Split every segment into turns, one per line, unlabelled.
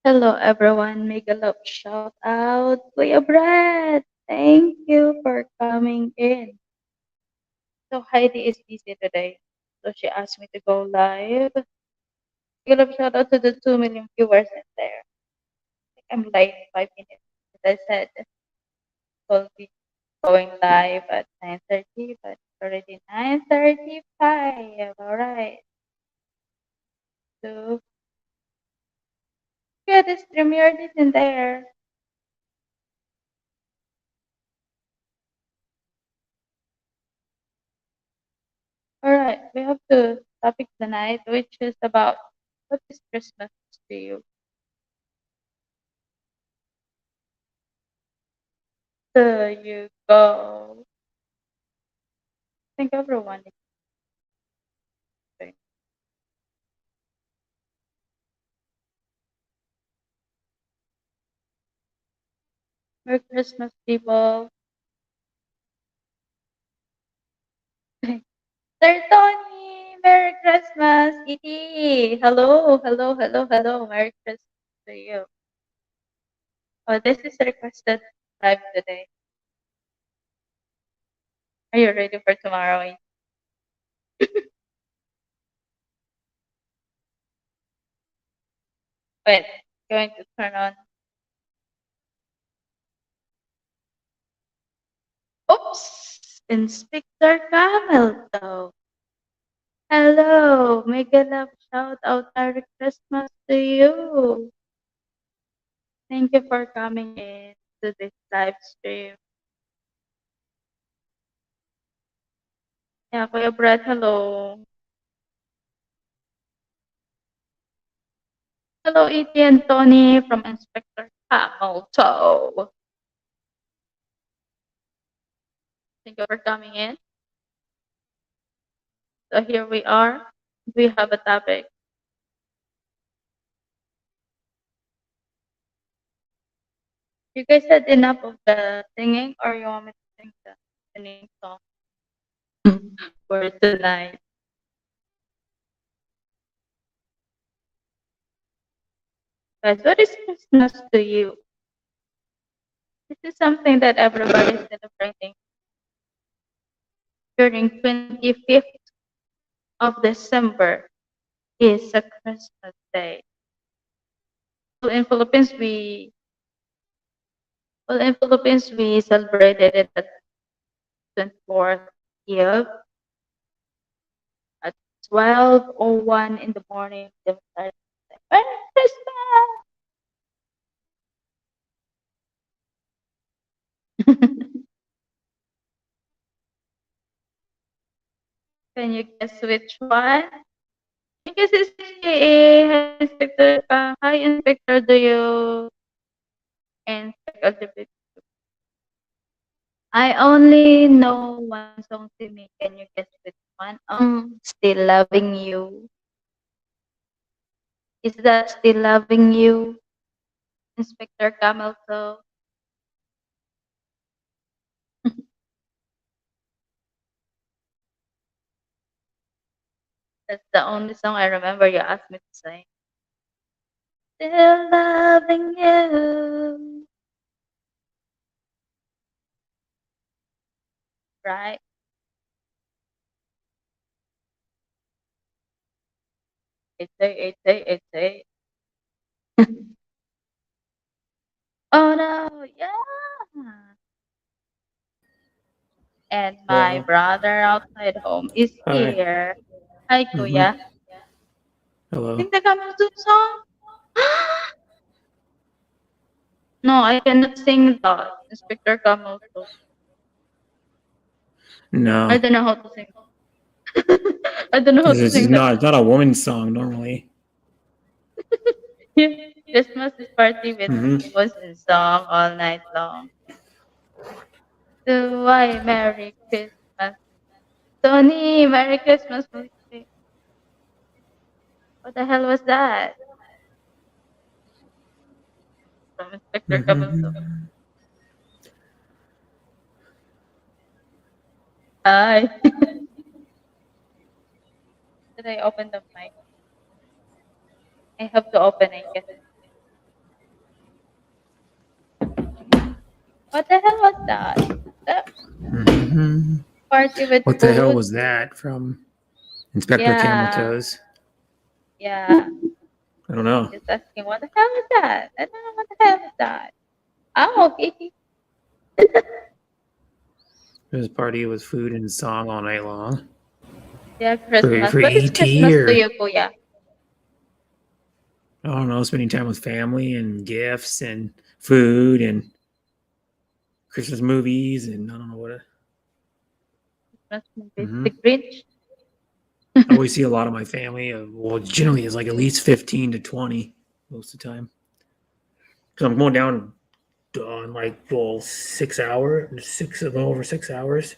Hello everyone, make a love shout out. Kuya Brad, thank you for coming in. So Heidi is busy today. So she asked me to go live. Make a love shout out to the 2 million viewers in there. I'm late 5 minutes. As I said, we'll be going live at 9:30, but it's already 9:35. Alright. So yeah, the StreamYard is in there. Alright, we have the topic tonight, which is about what is Christmas to you? There you go. I think everyone is doing. Merry Christmas, people. Sir Tony, Merry Christmas. E.T. Hello, hello, hello, hello. Merry Christmas to you. Oh, this is requested live today. Are you ready for tomorrow? Wait, going to turn on. Oops! Inspector Camel, though. Hello, make a love shout out. Merry Christmas to you. Thank you for coming in to this live stream. Yeah, Kuya Brad, hello. Hello, E.T. and Tony from Inspector Hamilton. Thank you for coming in. So here we are. We have a topic. You guys had enough of the singing, or you want me to sing the singing song for tonight? Guys, what is Christmas to you? This is something that everybody is celebrating during 25th of December is a Christmas day. Well, in Philippines, we celebrated it at 24th Eve at 12:01 in the morning. They started saying, Merry Christmas! Can you guess which one? I guess it's HKA. Hi, Inspector. Hi, Inspector. Do you inspect LGBT? I only know one song to me. Can you guess which one? Still Loving You. Is that Still Loving You, Inspector Camelto? That's the only song I remember you asked me to sing. Still loving you. Right? It's a. Oh no, yeah. And my
Hello.
brother outside home is
Hi.
here. Hi,
Mm-hmm.
Kuya.
Hello.
Sing the Camelto song? No, I cannot sing that, Inspector Camelto. I
No,
don't know how to sing. I don't know how
because
to
it's
sing that.
not. It's not a woman's song normally.
Christmas is party with
Mm-hmm.
was in song all night long. So why Merry Christmas? Tony, Merry Christmas. What the hell was that? From Inspector Camelto.
Mm-hmm.
Hi. Did I open the mic? I have to open, I guess. What the hell was that? The
Mhm.
party with
What the hell
food?
was that from Inspector Camel
Yeah,
Toes?
yeah.
I don't know.
Just asking, what the hell is that? I don't know what the hell is that. Oh, okay.
It was a party with food and song all night long
Yeah,
for
Christmas.
for
What is
ET
Christmas to
or
you, Kuya?
I don't know, spending time with family and gifts and food and Christmas movies and I don't know what.
Christmas movies.
Mm-hmm.
The Grinch.
I always see a lot of my family. Well, generally it's like at least 15 to 20 most of the time. Because I'm going down on like 6 hours, over 6 hours.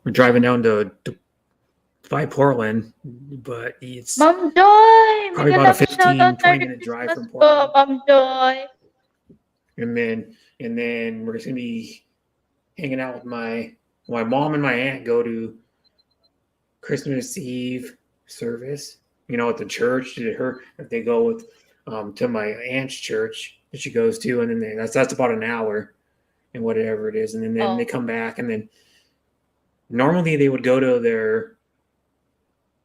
We're driving down to by Portland, but it's
Mom Joy!
probably
Mega
about a
love shout out.
15, 20
Merry
minute drive
Christmas
from
po,
Portland.
Mom Joy.
And then we're just gonna be hanging out with my mom and my aunt go to Christmas Eve service, at the church. They go with to my aunt's church that she goes to, and then that's about an hour and whatever it is, and then they
Oh.
come back, and then normally they would go to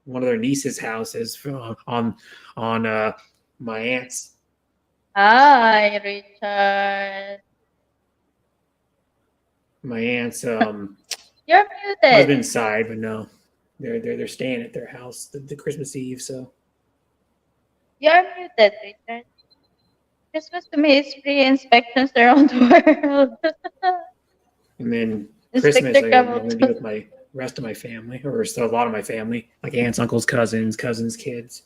one of their niece's houses on my aunt's
Hi, Richard. You're muted.
husband's side, but no, they're staying at their house the Christmas Eve. So
You're muted, Richard. Christmas to me is free inspections around the world.
and then Christmas
Inspector
I'm
Camel
gonna be
Toe.
with my rest of my family, or still a lot of my family, like aunts, uncles, cousins, kids,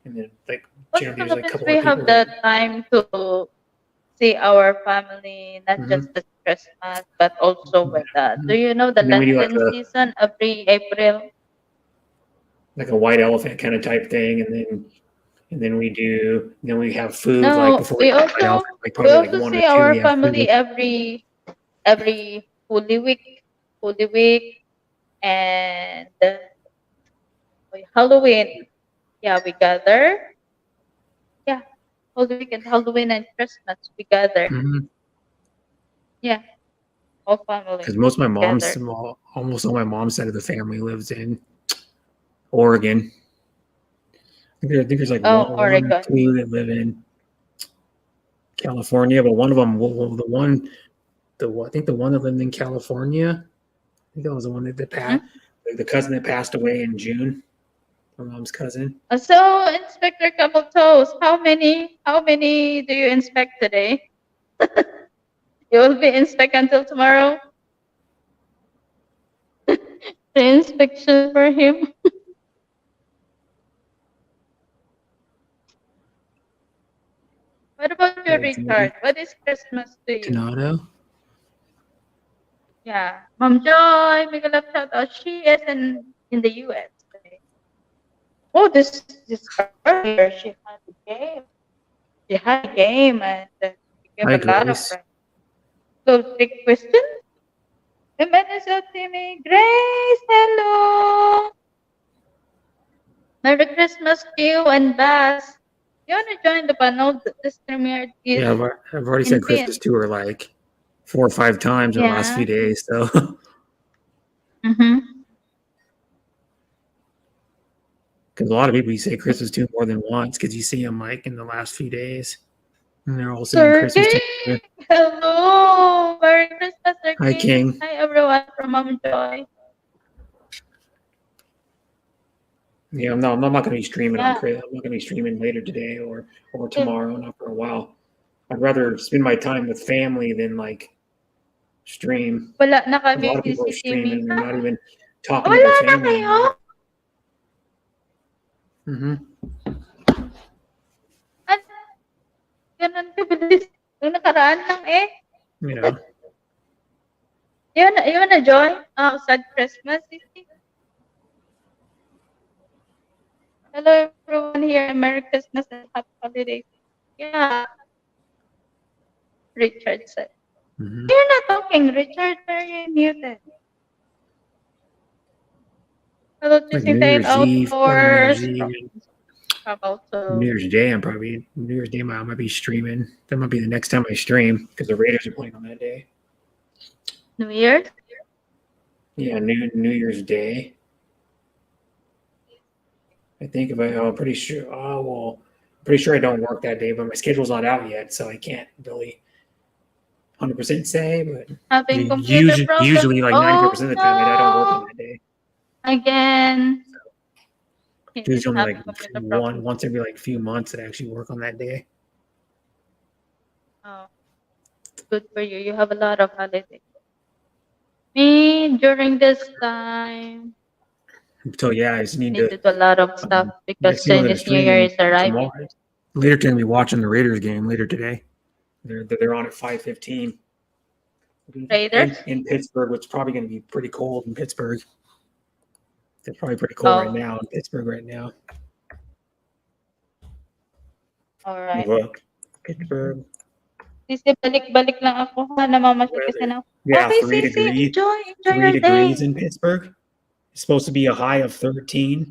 and then like
Well, in
generally there's like a
Philippines,
couple
we
of people
have
that.
the time to see our family, not just
Mm-hmm,
the Christmas, but also with the. Do you know the
and then we do
Lenten season every April?
like a white elephant kind of type thing, and then we have food like
No,
before we
we
go to white
also
elephant, like
we
probably like
also
one or
see
two
our
we have
family
food.
every Holy Week, and Halloween. Yeah, we gather. Yeah, Holy Week and Halloween and Christmas we gather.
Mm-hmm.
Yeah, all family
Because most of my
together.
almost all my mom's side of the family lives in Oregon. I think there's like
Oh,
one or
Oregon.
two that live in California, but one of them, I think the one that lived in California, I think that was the one that passed,
Hmm?
the cousin that passed away in June, my mom's cousin.
So, Inspector Couple Toes, how many do you inspect today? You will be inspect until tomorrow? The inspection for him. What about your Richard? What is Christmas to you?
Canado.
Yeah. Mom Joy, make a love shout out. She is in the US today. Oh, this earlier she had a game. She had a game and she gave
Hi,
a lot of
Grace.
friends. So, trick question. Remember so to me, Grace, hello. Merry Christmas to you and Bass. You want to join the panel? This premiere is
Yeah, I've already
in
said Christmas
Pin.
to her like 4 or 5 times in the last
Yeah.
few days. So,
Mm-hmm.
because a lot of people you say Christmas to more than once because you see them like in the last few days, and they're all saying
Sir
Christmas to each
King,
other.
hello. Merry Christmas, Sir
Hi,
King.
King.
Hi, everyone from Mom Joy.
Yeah, I'm not going to be streaming on
Yeah.
Christmas. I'm not going to be streaming later today or
Eh,
tomorrow, not for a while. I'd rather spend my time with family than like stream.
wala na
A
kami
lot of
ni
people
si
are
Timmy.
streaming; they're
Ha?
not even talking to
Wala
their
na
family
kayo?
anymore. Mm-hmm.
Ano? Ganun kabilis. Nung nakaraan lang eh.
You know,
You wanna join? Sad Christmas, Sissy? Hello, everyone here. Merry Christmas and Happy Holidays. Yeah, Richard said.
mm-hmm.
You're not talking, Richard. Why are you muted? Hello,
Like
choosing time
Part of New Year's
outdoors.
Eve.
How about
New Year's Day, New Year's Day. I might be streaming. That might be the next time I stream because the Raiders are playing on that day.
New Year's?
Yeah, New Year's Day. I think if I'm pretty sure. Oh well, I'm pretty sure I don't work that day, but my schedule's not out yet, so I can't really 100% say. But
Having computer problems?
usually, like 94%
Oh
of the time, I don't work on
no!
that day.
Again, he is
Usually only
having
like
computer problems.
once every like few months that I actually work on that day.
Oh, good for you. You have a lot of holidays. Me, during this time,
So yeah, I just
I
need
need
to.
to do a lot of stuff because
Next time I'm
Chinese New Year
streaming
is arriving.
tomorrow. Later today, I'm gonna be watching the Raiders game later today. They're on at 5:15.
Raiders?
In Pittsburgh, which is probably going to be pretty cold in Pittsburgh. It's probably pretty cold right
Oh,
now in Pittsburgh right now.
alright.
Look, Pittsburgh
Sisi, balik-balik lang ako ha. Namamasid kasi
weather.
na.
Yeah,
Okay, Sisi, enjoy
Three
your day.
degrees in Pittsburgh. It's supposed to be a high of 13.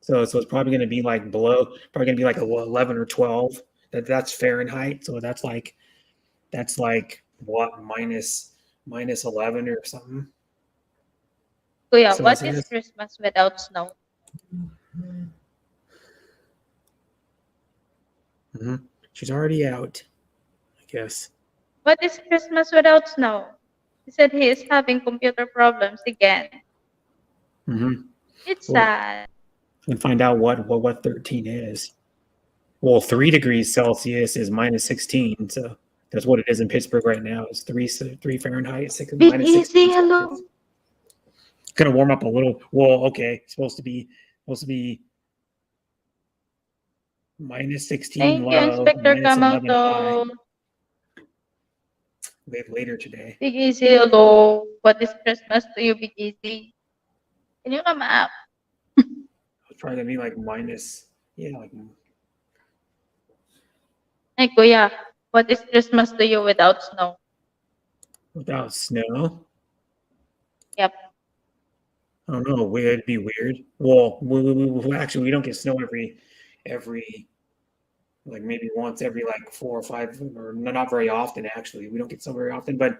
So it's probably going to be like probably going to be like 11 or 12. That's Fahrenheit. So that's like what minus 11 or something.
Kuya,
So
what is Christmas without snow?
She's already out, I guess.
What is Christmas without snow? He said he is having computer problems again. It's sad.
And find out what 13 is. Well, 3 degrees Celsius is minus 16, so that's what it is in Pittsburgh right now. It's 3 Fahrenheit,
Big
minus
easy,
16
hello.
Celsius. Gonna warm up a little. Well, okay, it's supposed to be minus 16
Thank
low,
you, Inspector
minus 11 high.
Kamoto.
Later today.
Big easy, hello. What is Christmas to you, Big easy? Can you come up?
It's probably gonna be like minus, like.
Hey, Kuya, what is Christmas to you without snow?
Without snow?
Yep.
I don't know. It'd be weird. Well, actually, we don't get snow every, like maybe once every like 4 or 5, or not very often. Actually, we don't get snow very often. But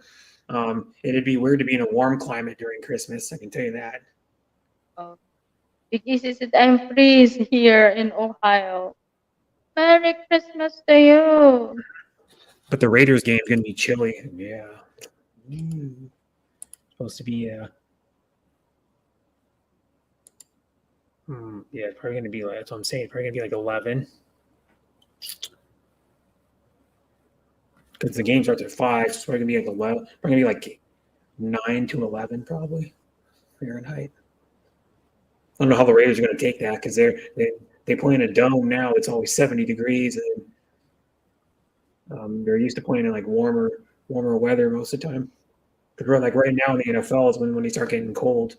it'd be weird to be in a warm climate during Christmas. I can tell you that.
Oh. Big easy said, I'm freeze here in Ohio. Merry Christmas to you.
But the Raiders game is gonna be chilly. Yeah. Supposed to be yeah, probably gonna be like, that's what I'm saying. Probably gonna be like 11. Because the game starts at 5, so it's probably gonna be like 11. Probably gonna be like 9 to 11, probably Fahrenheit. I don't know how the Raiders are gonna take that because they play in a dome now. It's always 70 degrees, and they're used to playing in like warmer weather most of the time. Because like right now in the NFL is when they start getting cold,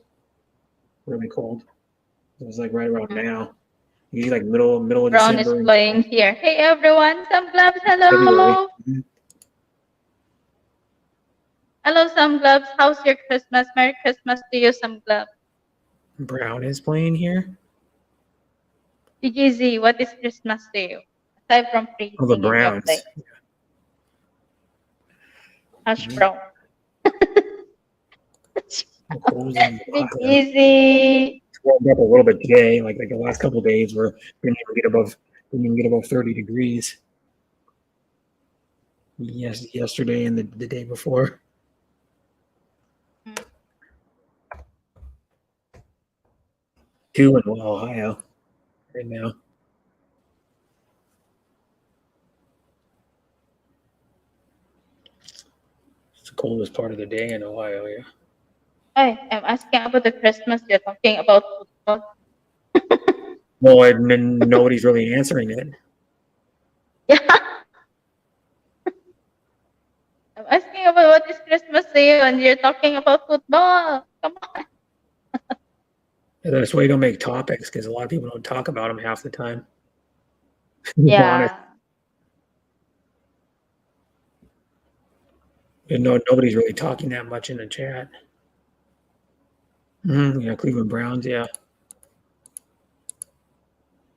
really cold. It's like right around now. Usually like middle of
Brown
December.
is playing here. Hey everyone, some gloves, hello.
February.
Hello, some gloves. How's your Christmas? Merry Christmas to you, some gloves.
Brown is playing here.
PGZ, what is Christmas to you? Aside from freezing
Oh, the
in your
Browns.
place. Hash brown. Big easy.
It's warmed up a little bit today. Like the last couple of days, we didn't even get above 30 degrees. Yes, yesterday and the day before. Two in Ohio right now. It's the coldest part of the day in Ohio, yeah.
Hey, I'm asking about the Christmas. You're talking about football.
Well, nobody's really answering it.
Yeah. I'm asking about what is Christmas to you, and you're talking about football. Come on.
That's why you don't make topics, because a lot of people don't talk about them half the time.
Yeah.
And nobody's really talking that much in the chat. Yeah, Cleveland Browns, yeah.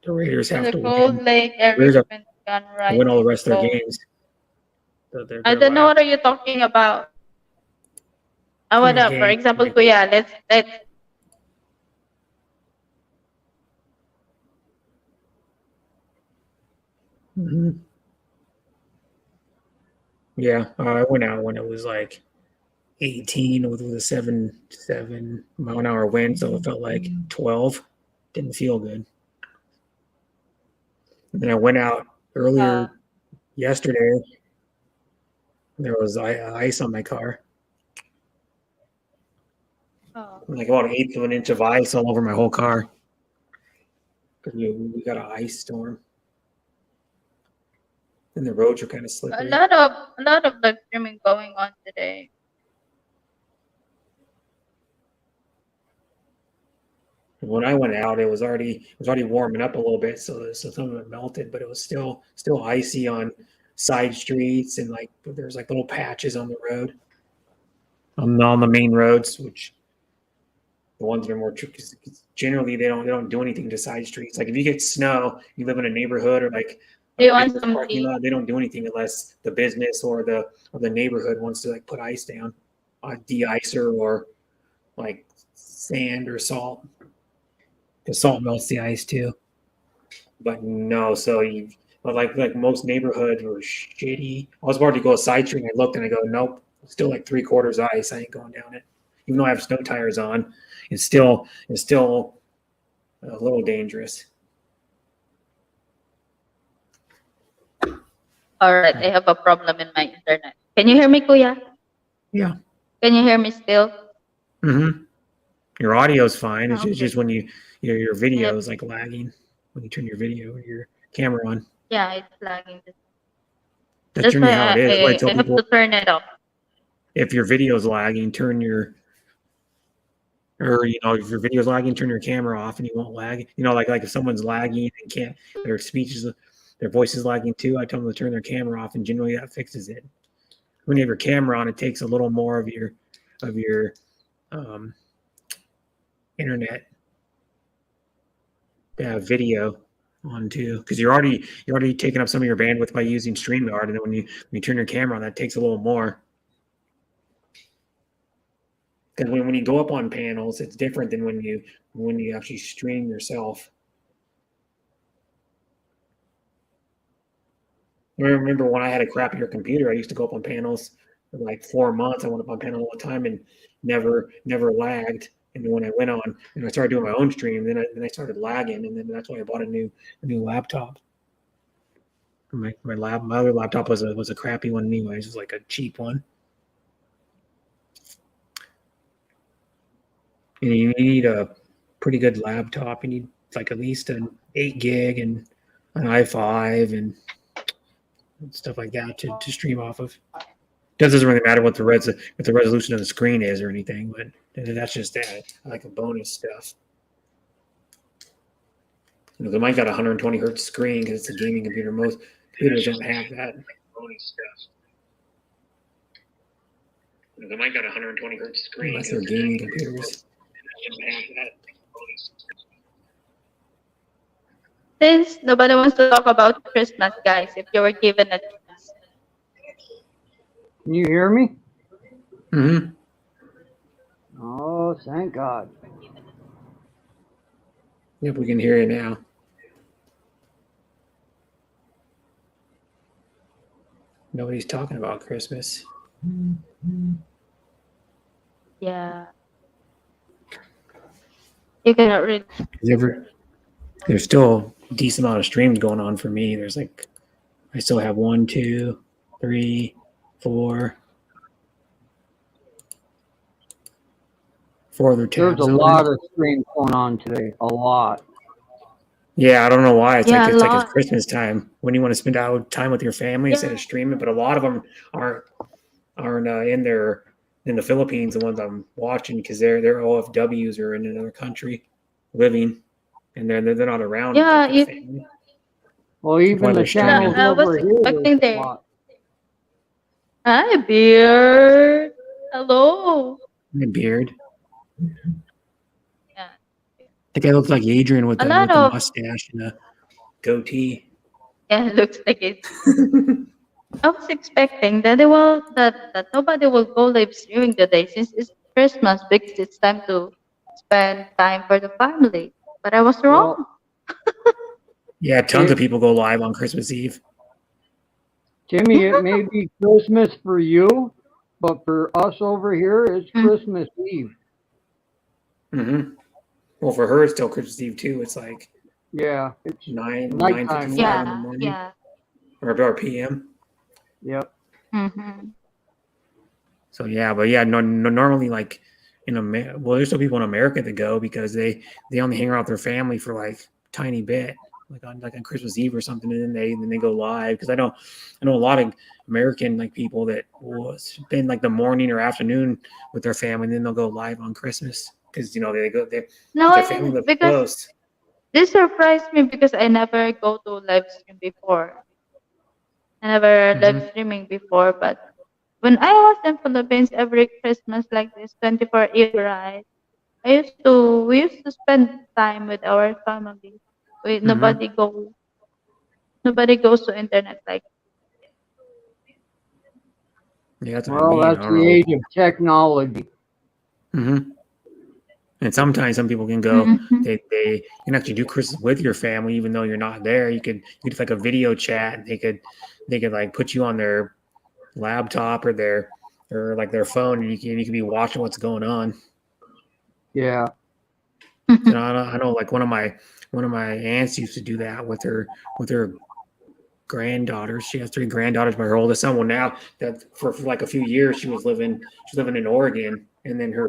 The Raiders
In
have
the
to
Cold
win.
Lake
Raiders have
Irishman gun
to win all the
rising
rest of their
gold.
games. So
I
they're
don't know
last.
what are you talking about. I
How many
wanna, for
games?
example,
Like,
Kuya, let's
mhm. Yeah, I went out when it was like 18 with a 7 mile an hour wind, so it felt like 12. Didn't feel good. And then I went out
uh,
earlier yesterday. There was ice on my car,
uh,
like about an eighth of an inch of ice all over my whole car because we got an ice storm, and the roads are kind of
a
slippery.
lot of a lot of live streaming going on today.
When I went out, it was already warming up a little bit, so some of it melted, but it was still icy on side streets and like there's like little patches on the road on the main roads, which the ones that are more tricky. Generally, they don't do anything to side streets. Like if you get snow, you live in a neighborhood or like
Do
a
you want
business
some
parking
tea?
lot, they don't do anything unless the business or the neighborhood wants to like put ice down, de-icer or like sand or salt. The salt melts the ice too. But no, but like most neighborhoods were shitty. I was about to go a side street and I looked and I go, nope, still like 3/4 ice. I ain't going down it. Even though I have snow tires on, it's still a little dangerous.
All right, I have a problem in my internet. Can you hear me, Kuya?
Yeah.
Can you hear me still?
Mm-hmm. Your audio's fine. It's
Okay.
just when your video
Yep.
is like lagging when you turn your video or your camera on.
Yeah, it's lagging.
That's
That's
generally
why
how it is. That's why I tell
I have
people
to turn it off.
if your video's lagging, if your video's lagging, turn your camera off and you won't lag. Like if someone's lagging and can't their speech is their voice is lagging too, I tell them to turn their camera off and generally that fixes it. When you have your camera on, it takes a little more of your um, internet to have video on too, because you're already taking up some of your bandwidth by using StreamYard, and then when you turn your camera on, that takes a little more. Because when you go up on panels, it's different than when you actually stream yourself. I remember when I had a crappier computer, I used to go up on panels for like 4 months. I went up on panel all the time and never lagged. And then when I went on and I started doing my own stream, then I started lagging, and then that's why I bought a new laptop. My other laptop was a crappy one anyways. It was like a cheap one. And you need a pretty good laptop. You need like at least an 8 gig and an i5 and stuff like that to stream off of. It doesn't really matter what the resolution of the screen is or anything, but that's just that. I like a bonus stuff. They might got a 120 hertz screen because it's a gaming computer. Most computers don't have that. Bonus stuff. They might got a 120 hertz screen unless they're gaming computers.
Since nobody wants to talk about Christmas, guys, if you were given a chance.
Can you hear me?
Mm-hmm.
Oh, thank God.
Yep, we can hear you now. Nobody's talking about Christmas.
Yeah. You cannot really.
There's still a decent amount of streams going on for me. I still have 1, 2, 3, 4 other
There's
tabs
a
open.
lot of streams going on today. A lot.
Yeah, I don't know why. It's
Yeah,
like
a
it's
lot.
Christmas time when you want to spend out time with your family instead
Yeah.
of streaming. But a lot of them aren't in the Philippines. The ones I'm watching because they're OFWs or in another country living, and they're not around with
Yeah,
their
you.
family.
Well,
That's why
even the
they're
Yeah,
channels
streaming.
I was
over here, there's
expecting
a
there.
lot.
Hi, Beard. Hello.
My beard.
Yeah.
I think I look like Adrian with
A
the
lot
with the
of
mustache and goatee.
Yeah, it looks like it. I was expecting that that nobody will go live streaming today since it's Christmas because it's time to spend time for the family. But I was
Well,
wrong.
Yeah, tons
it,
of people go live on Christmas Eve.
Timmy, it may be Christmas for you, but for us over here, it's
Mm,
Christmas Eve.
Mm-hmm. Well, for her, it's still Christmas Eve too. It's like
Yeah, it's
9:55
nighttime
in
now.
the
yeah,
morning
yeah.
or p.m.
Yep.
Mm-hmm.
So yeah, but yeah, normally like in America, well, there's still people in America that go because they only hang out with their family for like tiny bit, like on Christmas Eve or something, and then they go live. Because I know a lot of American like people that will spend like the morning or afternoon with their family, and then they'll go live on Christmas because they go there
No,
because their family lives
because
close.
this surprised me because I never go to live stream before. I never
Hmm.
live streaming before, but when I was in Philippines every Christmas like this 24 Eve, right? We used to spend time with our family. We
Hmm.
nobody goes to internet like.
Yeah, that's what I
Well,
mean. I
that's
don't
the
know.
age of technology.
Hmm. And sometimes some people can go.
Mhm.
They can actually do Christmas with your family, even though you're not there. You could like a video chat. And they could like put you on their laptop or like their phone, and you can be watching what's going on.
Yeah.
So I know like one of my aunts used to do that with her granddaughters. She has three granddaughters, but her oldest son. Well, now that for like a few years she was living in Oregon, and then her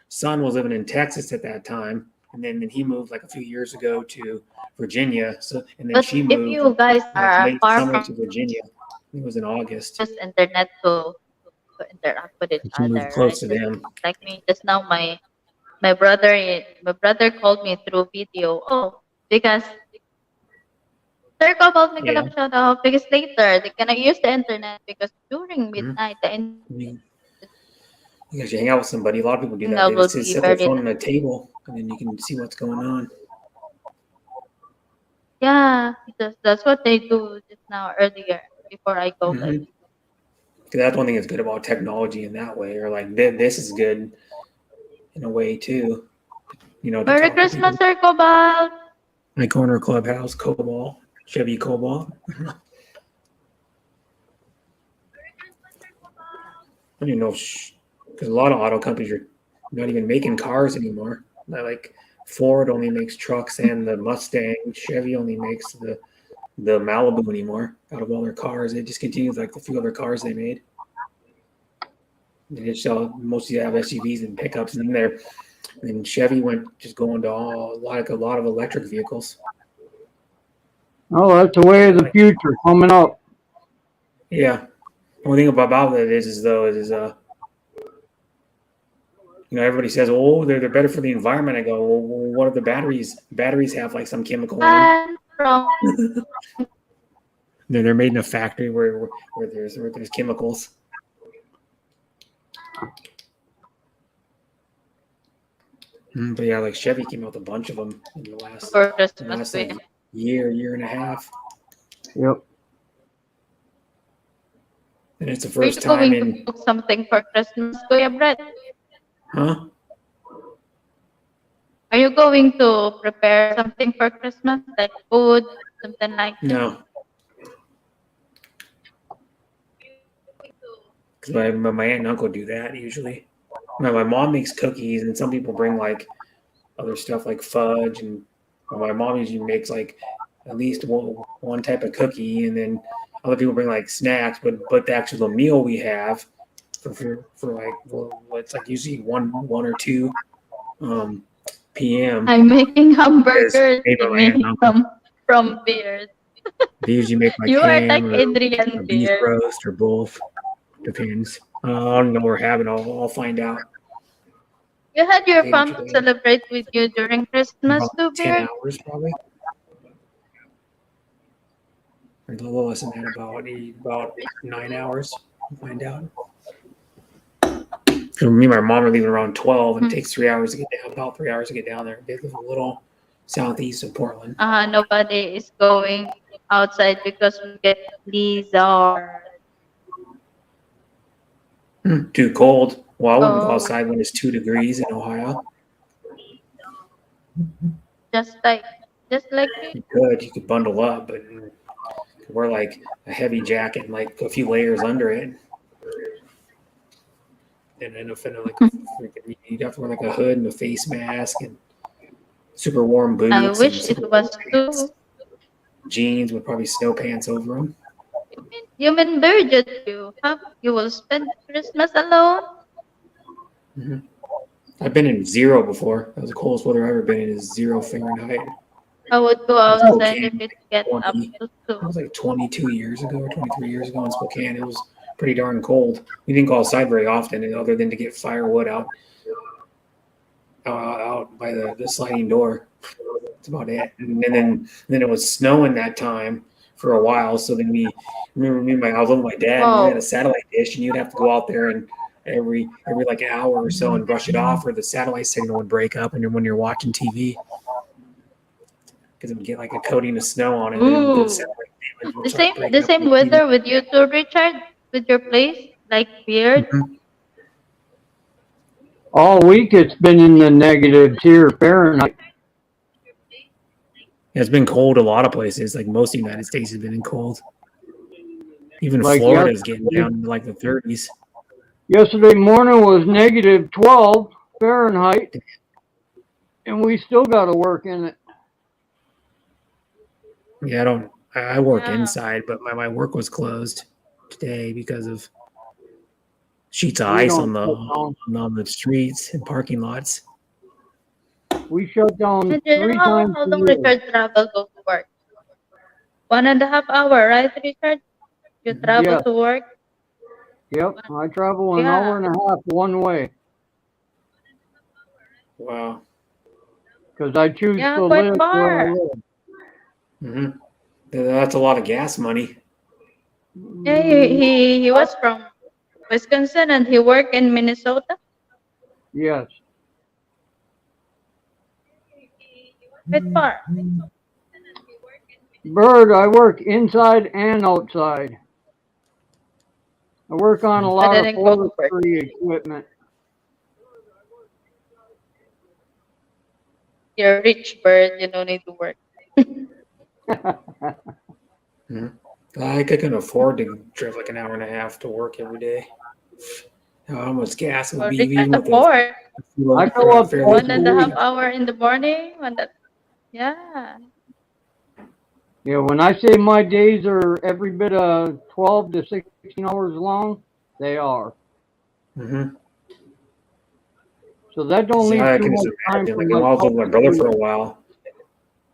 son was living in Texas at that time, and then he moved like a few years ago to Virginia. So and then
But
she
if
moved
you guys
like
are
late
far
summer
from
to Virginia. It was in August.
just internet to interact with each
And she moved
other, right?
close to
Just
them.
like me, just now my brother called me through video. Oh, because Sir Cobalt, make a
Yeah.
love shout out because later they cannot use the internet because during
Mhm.
midnight the internet
You guys hang out with somebody. A lot of people do that.
signal
They
will
just
be
set their
very
phone
low.
on a table, and then you can see what's going on.
Yeah, that's what they do just now earlier before I go live.
Mm-hmm. That's one thing that's good about technology in that way, or like this is good in a way too. To
Merry
talk to
Christmas,
people.
Sir Cobalt.
My corner clubhouse, Cobalt, Chevy Cobalt. I don't even know because a lot of auto companies are not even making cars anymore. Like Ford only makes trucks and the Mustang. Chevy only makes the Malibu anymore. Out of all their cars, it just continues like the few other cars they made. They just sell mostly have SUVs and pickups, and then Chevy went just going to a lot of electric vehicles.
Oh, that's the way of the
Like,
future coming up.
yeah. One thing about that is everybody says, oh, they're better for the environment. I go, well, what are the batteries? Batteries have like some chemical in them.
And from
They're made in a factory where there's chemicals. But yeah, like Chevy came out with a bunch of them in
for
the
Christmas
last
we
like year and a half.
Yep.
And it's the
are
first
you
time
going to
in,
cook something for Christmas, Kuya Brett?
huh?
Are you going to prepare something for Christmas, like food, something like that?
No, because my aunt and uncle do that usually. My mom makes cookies, and some people bring like other stuff like fudge, and my mom usually makes like at least one type of cookie, and then other people bring like snacks. But the actual meal we have for like it's like usually one or two um, p.m.
I'm making
is
hamburgers,
made by my aunt and
Timmy,
uncle.
from beers.
They usually make like
You are like
ham or
Adrian
beef
Beers.
roast or both. Depends. I don't know what we're having. I'll find out
You had your
later
fam
today.
celebrate with you during
In
Christmas
about
too,
10
Beard?
hours probably. Or a little less than that, about 9 hours. We'll find out. So me and my mom are leaving around 12, and it
Hmm.
takes 3 hours to get down. About 3 hours to get down there. They live a little. southeast of Portland.
Nobody is going outside because we get blizzard.
Too cold. Well, I wouldn't go
Oh,
outside when it's 2 degrees in Ohio.
just like just like you.
You could bundle up, but wear like a heavy jacket and like a few layers under it. And then like you'd have to wear like a hood and a face mask and super warm
I
boots and
wish
super
it
warm
was
pants.
too.
Jeans with probably snow pants over them.
You mean Bridget, you will spend Christmas alone?
hmm I've been in zero before. That was the coldest weather I've ever been in is 0 Fahrenheit.
I would go
In
outside if
Spokane,
it gets up
20,
to
that
2.
was like 22 years ago or 23 years ago in Spokane. It was pretty darn cold. We didn't go outside very often, other than to get firewood out by the sliding door. That's about it. And then it was snowing that time for a while. So then I was with my dad, and we had a
Wow.
satellite dish, and you'd have to go out there and every like an hour or so and brush it off, or the satellite signal would break up, and when you're watching TV, because it would get like a coating of snow on it, and the
Ooh.
satellite damage would
The
start
same
breaking
the
up
same
the TV.
weather with you too, Richard? With your place? Like weird?
All week it's been in the negatives here, Fahrenheit.
Yeah, it's been cold a lot of places. Like most of the United States has been in cold. Even
Like
Florida is getting down into like the 30s.
yesterday morning was negative 12 Fahrenheit, and we still got to work in it.
Yeah, I work
Yeah.
inside, but my work was closed today because of sheets of
We
ice
don't shut down.
on the streets and parking lots.
We shut down
And you know
3 times
how
a
long
year.
Richard travel go to work? 1.5 hour, right, Richard? You travel
Yes,
to work?
yep. I travel an hour
Yeah.
and a half one way
Wow.
because I choose
Yeah,
to
quite
live where I
far.
live.
hmm That's a lot of gas money.
Yeah, he was from Wisconsin and he worked in Minnesota.
Yes.
Quite far.
Bird, I work inside and outside. I work on a
I
lot of
didn't go to work.
forestry equipment.
You're a rich bird, you don't need to work.
Mhm. I can afford to drive like an hour and a half to work every day. How much gas it would
Or
be,
Richard
even with
afford
I
for
fill
a
up
fairly
twice
one
a
and
fuel
a
week.
half
tank.
hour in the morning. Yeah.
Yeah, when I say my days are every bit of 12 to 16 hours long, they are.
Mm-hmm.
So that don't leave
I
too
can just
much time
imagine.
for
Like when I was
myself
with my
to
brother for
sleep.
a while,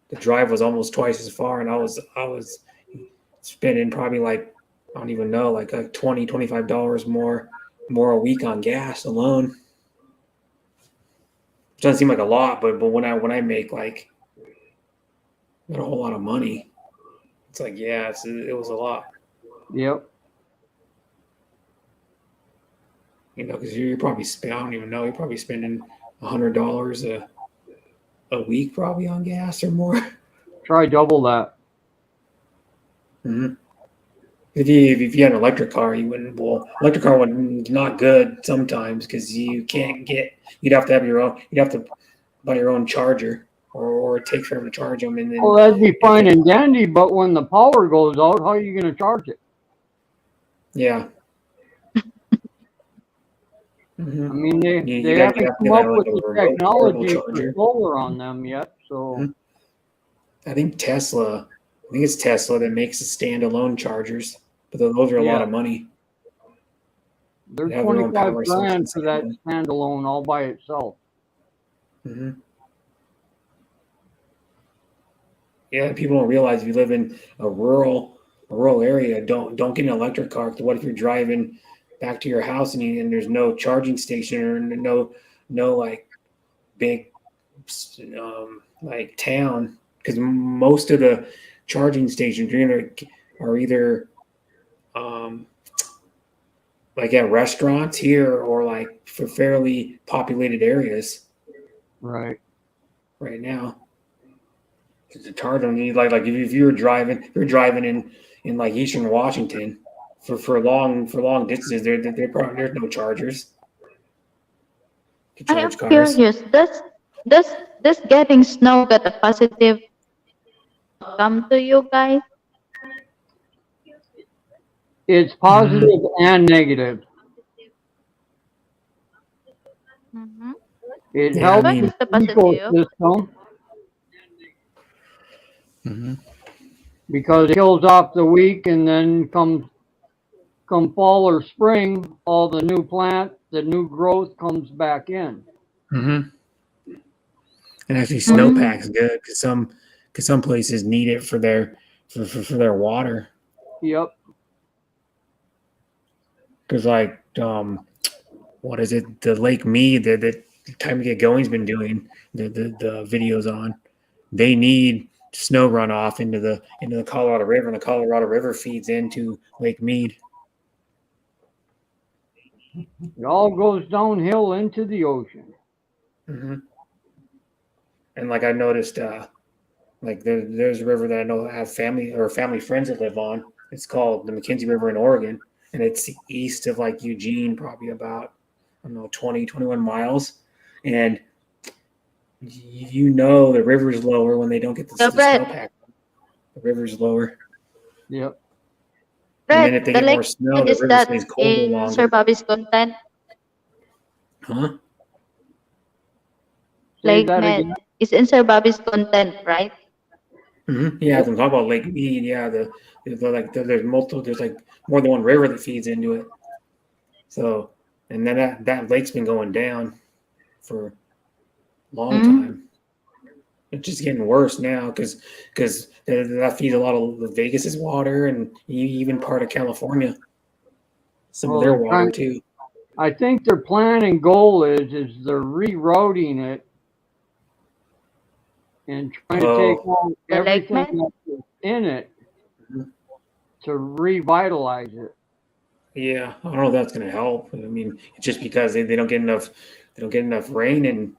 the drive was almost twice as far, and I was spending probably like I don't even know like $20-$25 more a week on gas alone. Doesn't seem like a lot, but when I make like not a whole lot of money, it's like yeah, it was a lot.
Yep.
Because you're probably I don't even know, you're probably spending $100 a week probably on gas or more.
Try double that.
hmm If you had an electric car, you wouldn't. Well, electric car would not good sometimes because you can't get. You'd have to have your own. You'd have to buy your own charger, or it takes forever to charge them, and
Well,
then
that'd be
if
fine
they,
and dandy, but when the power goes out, how are you going to charge it?
yeah.
I
hmm
mean, they,
You
they
you got you
haven't
have to
come
get
up
like
with
a
the
remote portable
technology for
charger.
solar on them yet. So
Mhm. I think Tesla. I think it's Tesla that makes the standalone chargers, but those are a lot
yeah,
of money.
they're
They have their own
25
power source
grand for
inside
that
them.
standalone all by itself.
hmm Yeah, people don't realize if you live in a rural area, don't get an electric car. 'Cause what if you're driving back to your house and there's no charging station or no like big like town? Because most of the charging stations are either um, like at restaurants here or like for fairly populated areas
Right.
right now. To charge them, you like if you're driving in like Eastern Washington for long distances, there's no chargers to
I am
charge cars.
curious. Does getting snow got a positive outcome to you guys?
It's
Mm-hmm.
positive and negative.
Mm-hmm.
It
Yeah, I
helps
What
the
mean,
is the positive?
ecosystem
mm-hmm.
because it kills off the weak, and then come fall or spring, all the new growth comes back in.
Mm-hmm. And actually,
Mm.
snowpack's good because some places need it for their for their water.
Yep.
Because like what is it? The Lake Mead that Time to Get Going's been doing the videos on. They need snow runoff into the Colorado River, and the Colorado River feeds into Lake Mead.
It all goes downhill into the ocean.
Mm-hmm. And like I noticed, like there's a river that I know I have family friends that live on. It's called the McKenzie River in Oregon, and it's east of like Eugene, probably about I don't know 21 miles, and you know the river's lower when they don't get the
Yeah,
snowpack. The river's lower,
Yep.
and then
Brett,
if they
the
get more
lake
snow,
Med
the
is
river stays
that
colder
in Sir
longer.
Bobby's content?
Huh?
Say
Lake
that
Med
again.
is in Sir Bobby's content, right?
Mm-hmm. Yeah, I'm talking about Lake Mead. Yeah, there's multiple. There's like more than one river that feeds into it. So, and then that lake's been going down for a long
Mm.
time. It's just getting worse now because that feeds a lot of the Vegas's water and even part of California, some of
Well,
their
they're
water
trying.
too.
I think their plan and goal is they're rerouting it and trying to take
Oh,
out
The Lake
everything
Med?
that's in it
mhm.
to revitalize it.
Yeah. I don't know if that's going to help. I mean, it's just because they don't get enough rain in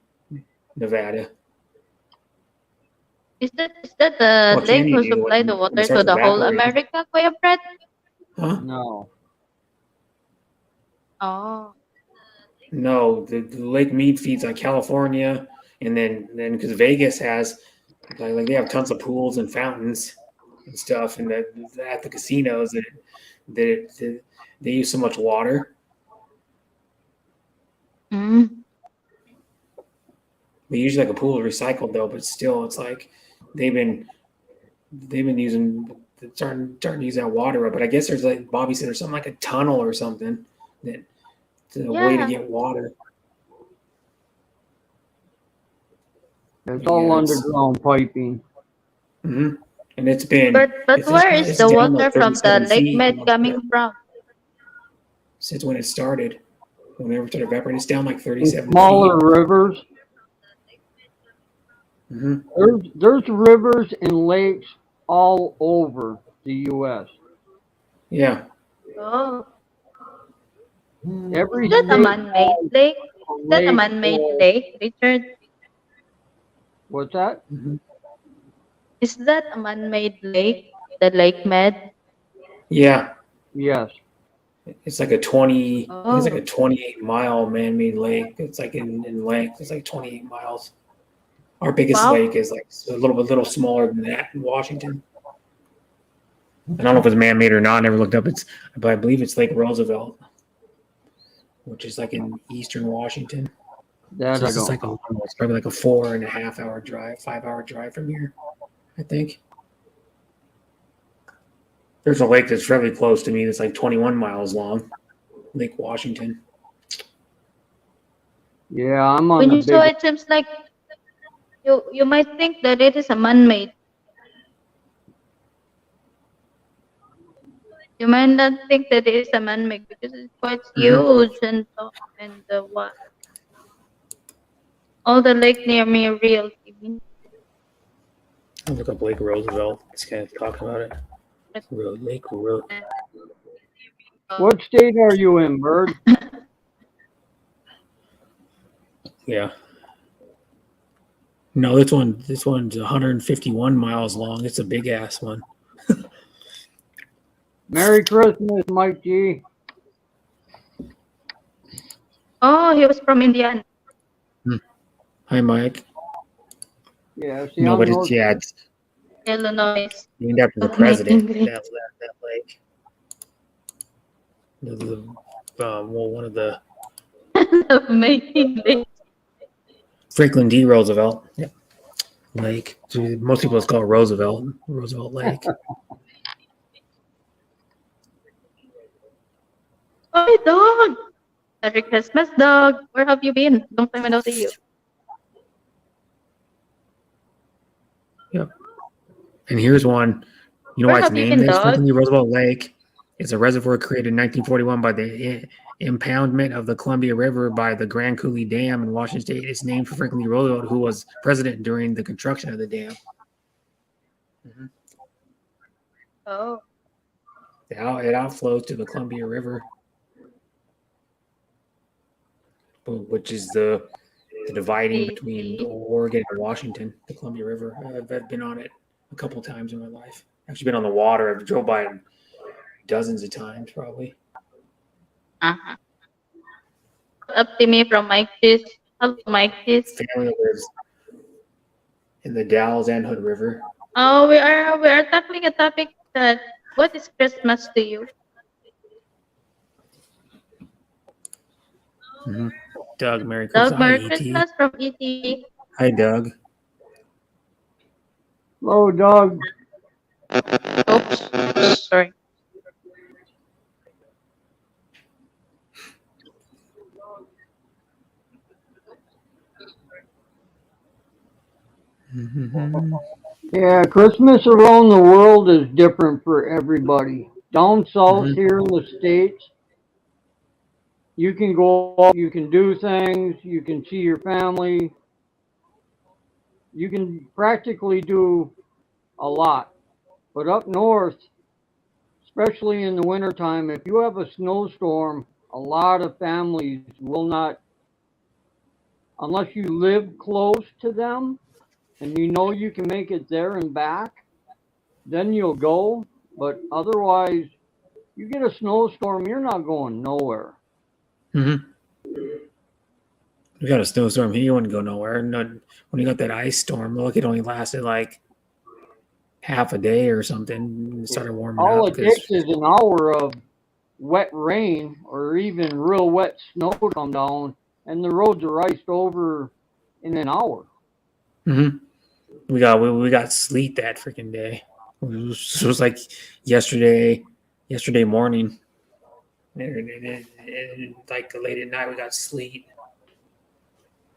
Nevada.
Is that the
What can
lake
you
who
do
supply the
when it
water to
starts
the whole
evaporating?
America, Kuya Brett?
Huh?
No.
Oh.
No, the Lake Mead feeds like California, and then because Vegas has like they have tons of pools and fountains and stuff, and that at the casinos that they use so much water.
Mm.
But usually, like a pool is recycled though, but still, it's like they've been using starting to use that water up. But I guess there's like Bobby said, there's something like a tunnel or something that a way to
Yeah.
get water.
It's
But
all
yeah, it's
underground piping.
mhm. And it's been
But where is
it's
the
down
water
like
from the
37
Lake
feet
Med coming from?
since when it started. Whenever it started evaporating, it's down like
In
37
smaller
feet.
rivers,
Mm-hmm.
there's rivers and lakes all over the U.S.
Yeah.
Oh. Is
Every
that a
state
man-made
has
lake?
a
Is that a
lake
man-made
or
lake, Richard?
what's that?
Mm-hmm.
Is that a man-made lake, the Lake Med?
Yeah.
Yes.
It's like a 20, I think it's like a
Oh.
28-mile man-made lake. It's like in length, it's like 28 miles. Our biggest
Wow.
lake is like a little smaller than that in Washington. I don't know if it's man-made or not. I never looked up. But I believe it's Lake Roosevelt, which is like in eastern Washington.
That
So
I
it's just
don't
like
know.
it's probably like a 4.5 hour drive, 5 hour drive from here, I think. There's a lake that's fairly close to me that's like 21 miles long, Lake Washington.
Yeah, I'm on
When
the
you saw
big.
it, seems like you might think that it is a man-made. You might not think that it is a man-made because it's quite
Mm-hmm.
huge and what? All the lake near me are real TV.
I'll look up Lake Roosevelt. This guy talking about it. Lake Road.
What state are you in, Bird?
Yeah. No, this one's 151 miles long. It's a big ass one.
Merry Christmas, Mike G.
Oh, he was from Indiana,
Hi, Mike.
Yeah, see,
No,
I'm
but it's
North.
yeah, it's
Illinois.
named after the
Of my
president.
English.
That lake. Well, one of the
Of my English.
Franklin D. Roosevelt. Yep. Lake. Most people just call it Roosevelt Lake.
Oh, dog. Merry Christmas, dog. Where have you been? Long time I don't see you.
Yep. And here's one. You know
Where
why it's
have you
named
been,
this?
dog?
Franklin D. Roosevelt Lake. It's a reservoir created in 1941 by the impoundment of the Columbia River by the Grand Coulee Dam in Washington State. It's named for Franklin D. Roosevelt, who was president during the construction of the dam. Mhm.
Oh.
It outflows to the Columbia River, which is the dividing between
See.
Oregon and Washington, the Columbia River. I've been on it a couple times in my life. Actually, been on the water. I've drove by it dozens of times, probably.
Uh-huh. Up to me from Mike Cheese. Hello, Mike Cheese.
Family lives in the Dalles and Hood River.
Oh, we are tackling a topic that what is Christmas to you?
Mm-hmm. Doug, Merry Christmas.
Doug,
Hi,
Merry
ET.
Christmas from ET.
Hi, Doug.
Hello, Doug.
Oops. Sorry.
Mm-hmm.
Yeah, Christmas around the world is different for everybody. Down south
Mm-hmm.
here in the States, you can go out, you can do things, you can see your family, you can practically do a lot. But up north, especially in the wintertime, if you have a snowstorm, a lot of families will not, unless you live close to them and you know you can make it there and back, then you'll go. But otherwise, you get a snowstorm, you're not going nowhere.
Mm-hmm. We got a snowstorm here. You wouldn't go nowhere. Not when you got that ice storm. Look, it only lasted like half a day or something. It started warming
All
up
it
because
takes is an hour of wet rain or even real wet snow to come down, and the roads are iced over in an hour.
mm-hmm. we got sleet that freaking day. It was like yesterday morning. Like late at night, we got sleet.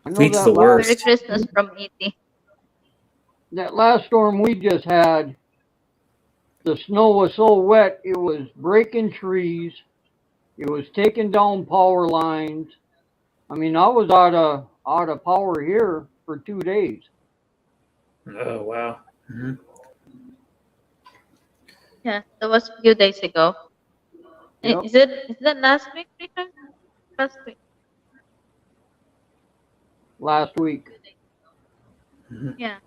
I know
Sleet's the
Merry
worst.
Christmas from ET.
that last storm we just had, the snow was so wet it was breaking trees, it was taking down power lines. I mean, I was out of power here for 2 days.
Oh wow. Mm-hmm.
Yeah, that was a few days ago.
Yep,
Is that last week, Richard? Last week.
last week.
Mm-hmm.
Yeah.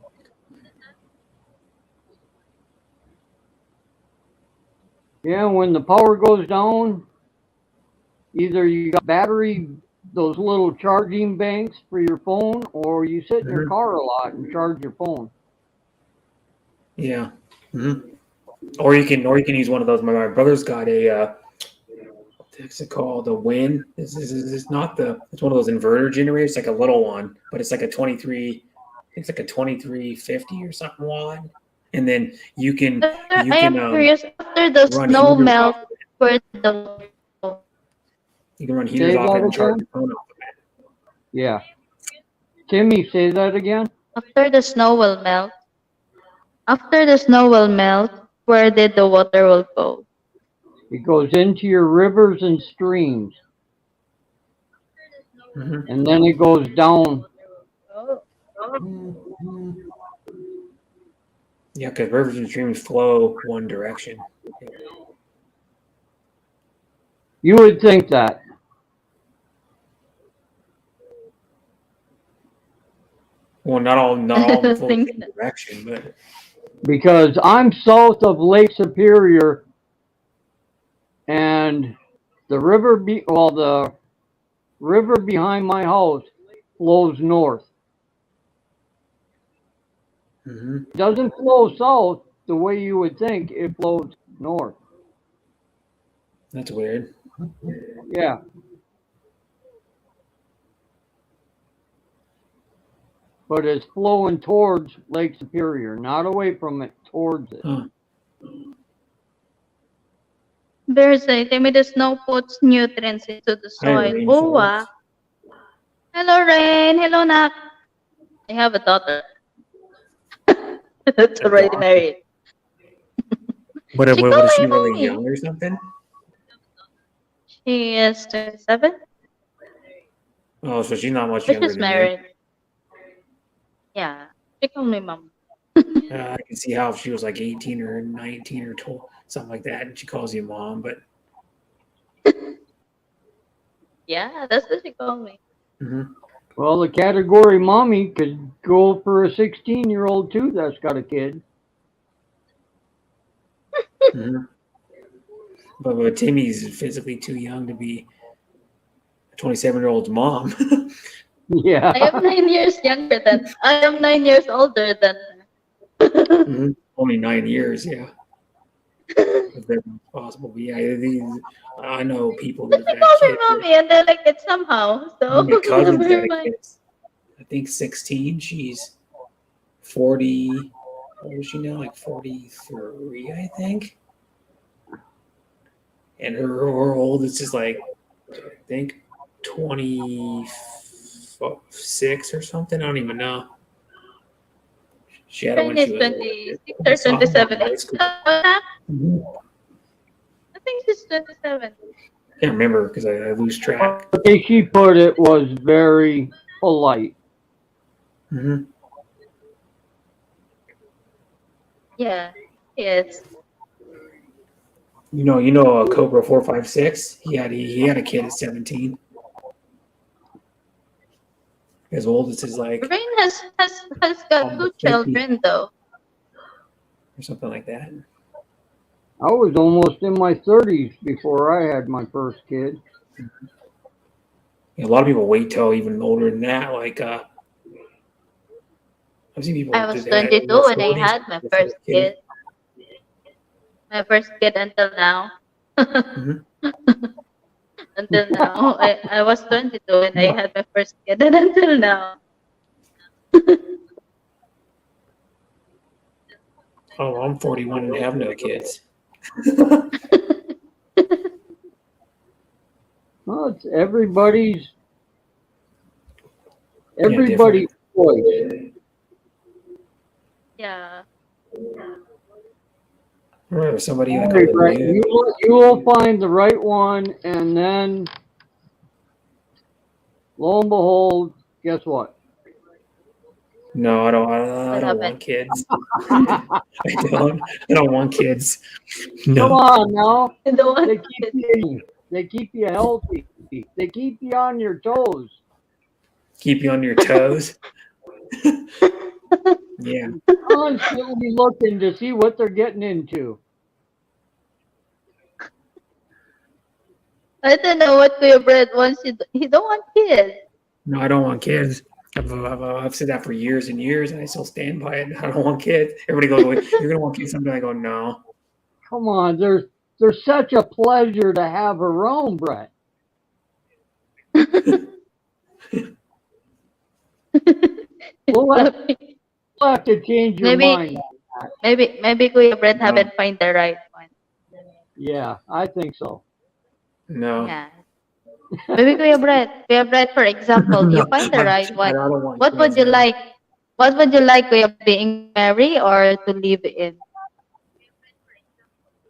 Yeah, when the power goes down, either you got battery, those little charging banks for your phone, or you sit in your
Mm-hmm.
car a lot and charge your phone.
Yeah. Mm-hmm. Or you can use one of those. My brother's got a what's it called? A Win. It's not the. It's one of those inverter generators. It's like a little one, but it's like a 23. I think it's like a 2350 or something watt. And then you can you
I
can
am curious. After the
run
snow
heaters off.
melt, where did the water go?
You can run heaters
Say
off it
that
and charge
again?
your phone off of it.
Yeah. Timmy, say that again?
After the snow will melt. After the snow will melt, where did the water will go?
It goes into your rivers and streams,
Mm-hmm.
and then it goes down.
Oh.
Yeah, because rivers and streams flow one direction.
You would think that.
Well, not all in the full
Think
same direction, but
because I'm south of Lake Superior, and the the river behind my house flows north.
mhm,
It doesn't flow south the way you would think. It flows north.
that's weird.
Yeah, but it's flowing towards Lake Superior, not away from it, towards it.
Huh.
Bears say, Timmy, the snow puts nutrients into the
Hi,
soil. Oh,
rainforest.
wow. Hello, Rain. Hello, Nak. I have a daughter that's
A
already
dog.
married. She
What
called
is
me
she really
mommy.
young or something?
She is 27,
Oh, so she's not much
but
younger
she's
than you.
married. Yeah. She called me mom.
I can see how if she was like 18 or 19 or 12, something like that, and she calls you mom. But
Yeah, that's what she called me.
mhm,
Well, the category mommy could go for a 16-year-old too that's got a kid.
mhm. But Timmy's physically too young to be a 27-year-old's mom.
Yeah.
I am 9 years younger than. I am 9 years older than her.
Mhm. Only 9 years, yeah. If that's possible. But yeah, I know people that
But
have
she
had
calls me
kids.
mommy, and I like it somehow. So
My cousin's got
never
a
mind.
kid. I think 16. She's 40. What is she now? Like 43, I think. And her oldest is like, I think 26 or something. I don't even know. She had it when
Rain
she
is
was a
26 or
sophomore
27.
in high school.
I
Mhm.
think she's 27.
Can't remember because I lose track.
The way she put it was very polite.
Hmm.
Yeah, yes.
Cobra 456. He had a kid at 17. His oldest is like
Rain has got two
almost 50
children though.
or something like that.
I was almost in my 30s before I had my first kid.
A lot of people wait till even older than that. Like I've seen people
I
do
was
that in their
22 when I
40s.
had my
Their
first
first kid.
kid. My first kid until now.
Hmm.
Until now. I was 22 when I had my first kid, and until now.
Oh, I'm 41 and have no kids.
Well, it's everybody's
Yeah, different.
choice.
Yeah.
Or somebody like
Right,
other than
right.
you.
You will find the right one, and then lo and behold, guess what?
No, I don't. I
What
don't
happened?
want kids. I don't. I don't want kids.
Come
No.
on now.
I don't want
They keep
kids.
you they keep you healthy. They keep you on your toes.
Keep you on your toes. Yeah.
Constantly looking to see what they're getting into.
I don't know what Kuya Brett wants. He don't want kids.
No, I don't want kids. I've said that for years and years, and I still stand by it. I don't want kids. Everybody goes, well, "You're gonna want kids someday." I go, "No."
Come on, they're such a pleasure to have around, Brett.
He's
We'll have,
laughing.
we'll have to change your mind.
Maybe maybe Kuya Brett
No.
haven't find the right one.
Yeah, I think so.
No.
Yeah. Maybe Kuya Brett, for example,
No.
you find the right
I
one.
don't want
What would
kids.
you
No.
like? What would you like, Kuya, being married or to live in?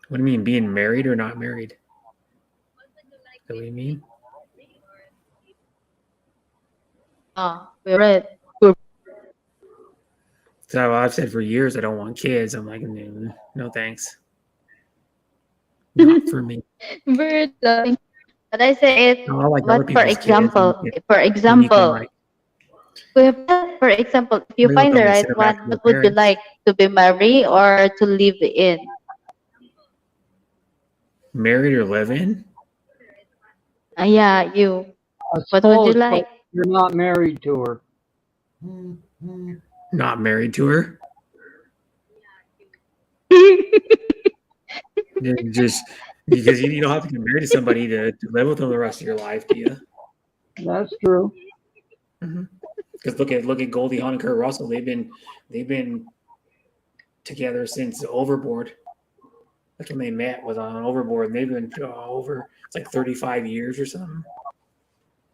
What do you mean, being married or not married? Is that what you mean?
Oh, Kuya Brett.
So I've said for years I don't want kids. I'm like, no, no thanks. Not for me.
Bird laughing. But I say it.
No, I like other
What, for
people's kids.
example? For
And you can
example,
like
Kuya Brad, for example, if you
Maybe we'll
find
tell
the
me to
right
send them back
one,
to their
what would you
parents.
like? To be married or to live in?
Married or live in?
Yeah, you.
I
What would you
suppose, but
like?
you're not married to her.
Not married to her. Just because you don't have to get married to somebody to live with them the rest of your life, do you?
That's true.
Because look at Goldie Hawn and Kurt Russell. They've been together since Overboard. That's when they met, was on Overboard, and they've been over, it's like 35 years or something.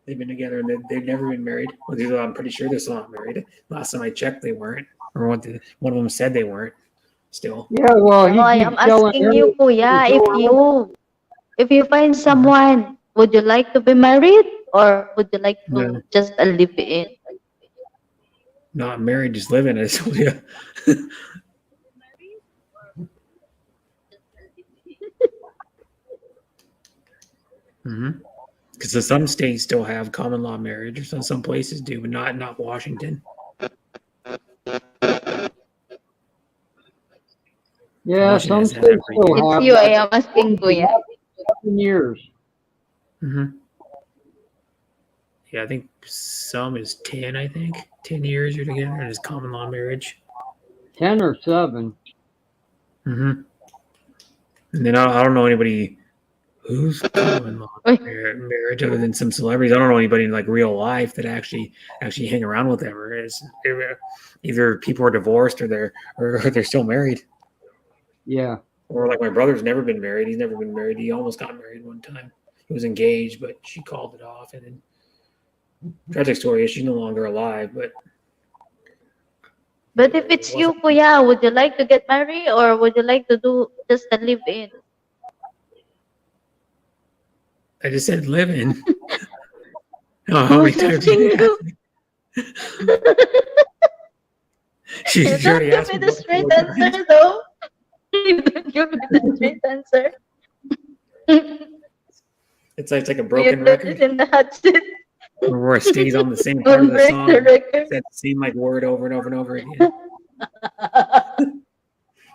They've been together, and they've never been married. Well, I'm pretty sure they're still not married. Last time I checked, they weren't. Or one of them said they weren't. Still,
Yeah, well,
No,
he
I am
keeps telling
asking
her
you,
to
Kuya,
go out.
if you find someone, would you like to be married or would you like
no,
to just live in?
not married, just living. I told you. Because some states still have common law marriage, or some places do, but not Washington.
Yeah,
Washington
some
has that
states
for
still
years.
It's
have
you, I
that.
am asking, Kuya.
7 years.
Yeah, I think some is 10. I think 10 years you're together, and it's common law marriage.
10 or 7.
And then I don't know anybody who's common law
Uy,
marriage other than some celebrities. I don't know anybody in like real life that actually hang around with them, or is either people are divorced or they're still married.
Yeah.
Or like my brother's never been married. He's never been married. He almost got married one time. He was engaged, but she called it off. And then tragic story is she's no longer alive. But
if it's
it
you,
wasn't.
Kuya, would you like to get married or would you like to do just a live in?
I just said live in. Oh,
I
how many
was
times did
asking
you ask
you.
me?
You
She already
don't give
asked
me
me
the
multiple
straight
times.
answer, though. You don't give me the straight answer.
It's like a
Kuya
broken
Brett is
record
in the hot seat.
where it stays on the same part of
Don't
the
break the
song,
record.
said the same like word over and over and over again. Have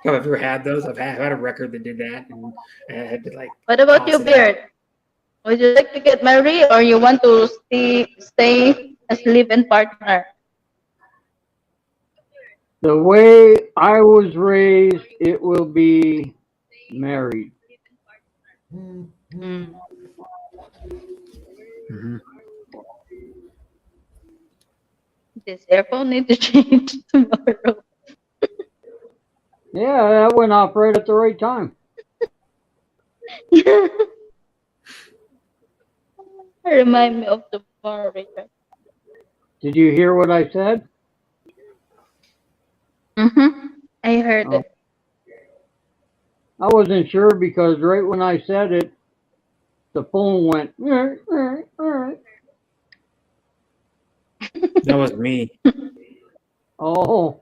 you ever had those? I've had a record that did that, and I had to like
What about
toss
you,
it out.
Beard? Would you like to get married or you want to stay as live-in partner?
The way I was raised, it will be married.
Mm. This earphone need to change tomorrow.
Yeah, that went off right at the right time.
Remind me of tomorrow, Richard.
Did you hear what I said?
I heard
Oh,
it.
I wasn't sure because right when I said it, the phone went.
That was me.
Oh,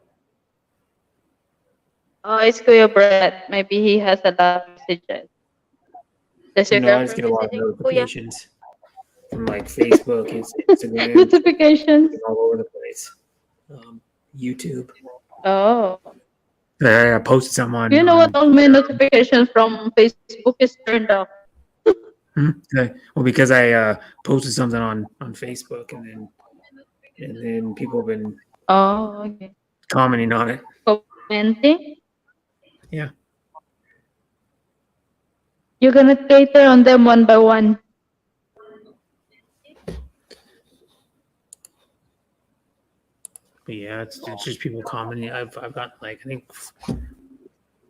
Oh, it's Kuya Brett. Maybe he has a lot of messages. Does your
No, I just
girlfriend
get a lot of
messaging you, Kuya?
notifications from like Facebook, Instagram,
Notifications.
all over the place. YouTube.
Oh.
I posted something
You know what?
on
All my notifications from Facebook is turned off.
okay. Well, because I posted something on Facebook, and then people have been
Oh, okay.
commenting on it.
Commenting?
Yeah.
You're gonna cater on them one by one.
But yeah, it's just people commenting. I've gotten like I think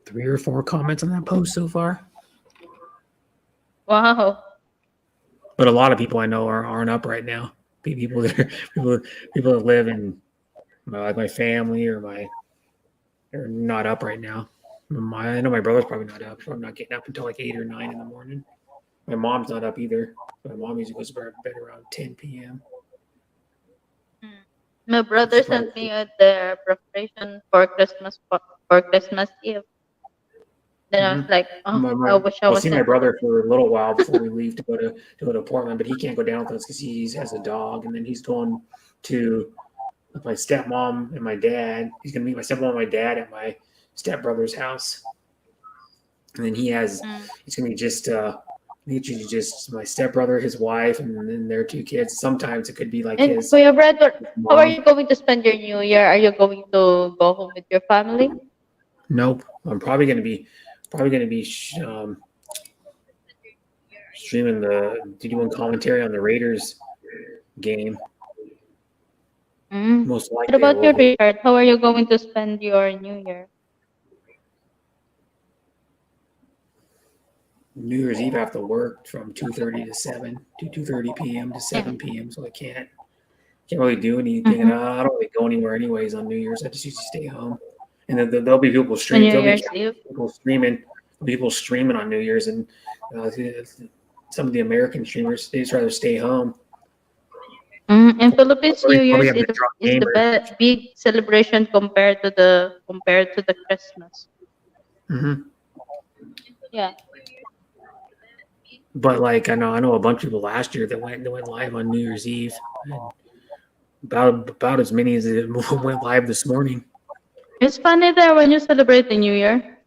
3 or 4 comments on that post so far.
Wow.
But a lot of people I know aren't up right now. People that people that live in my family or they're not up right now. I know my brother's probably not up. So I'm not getting up until like 8 or 9 in the morning. My mom's not up either. My mom usually goes to bed around 10 p.m.
My brother sent me the preparation for Christmas Eve. Then I was like, oh, I wish I
We'll
was
see my
in.
brother for a little while before we leave to go to Portland, but he can't go down with us because he has a dog, and then he's going to with my stepmom and my dad. He's gonna meet my stepmom and my dad at my stepbrother's house, and then it's gonna be literally just my stepbrother, his wife, and then their two kids. Sometimes it could be like
And
his
Kuya Brad, how are
mom.
you going to spend your New Year? Are you going to go home with your family?
Nope, I'm probably gonna be streaming doing commentary on the Raiders game. Most
What
likely, I
about
will
your
be.
Richard? How are you going to spend your New Year?
New Year's Eve, I have to work from 2:30 to 2:30 p.m. to
Yeah.
7 p.m. So I can't really do anything, and
Mm-hmm.
I don't really go anywhere anyways on New Year's. I just usually stay home, and then there'll be people
On
stream.
New
There'll be
Year's Eve?
people streaming on New Year's, and uh, some of the American streamers they just rather stay home.
In Philippines, New
Probably
Year's
have the drunk
is the
gamer.
big celebration compared to the Christmas.
Hmm.
Yeah.
But like I know a bunch of people last year that went live on New Year's Eve, and about as many as it went live this morning.
It's funny that when you celebrate the New Year,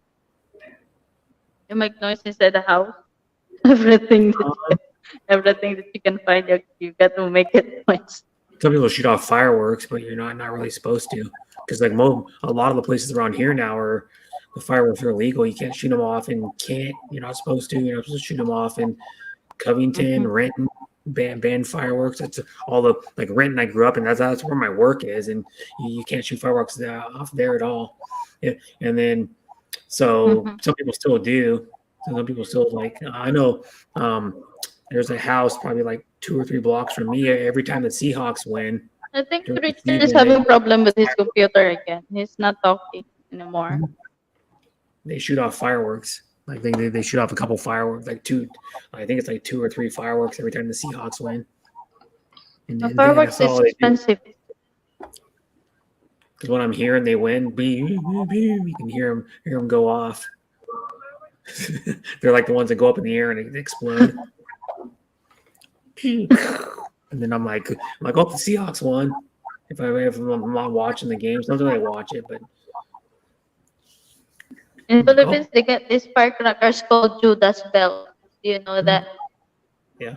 you make noise inside the house. Everything that
Um,
everything that you can find, you got to make it noise.
some people shoot off fireworks, but you're not really supposed to, because like a lot of the places around here now are the fireworks are illegal. You can't shoot them off in Kent. You're not supposed to. You're not supposed to shoot them off in Covington,
Mm-hmm.
Renton. Ban fireworks. That's all the like Renton I grew up in. That's where my work is, and you can't shoot fireworks off there at all. Yeah. And then so
Mm-hmm.
some people still do. Some people still like I know. There's a house probably like 2 or 3 blocks from me. Every time the Seahawks win
I think
during the
Richard is
season,
having problem with his computer again. He's not talking anymore.
they shoot off fireworks. Like they shoot off a couple fireworks, like two. I think it's like 2 or 3 fireworks every time the Seahawks win.
The
And
fireworks
that's
is
all they do.
expensive.
Because when I'm hearing they win, you can hear them go off. They're like the ones that go up in the air and explode. And then I'm like, oh, the Seahawks won. If I'm not watching the game, sometimes I watch it, but
In
I'm like, oh,
Philippines, they get these firecrackers called Judas Bell. Do you know that?
yeah.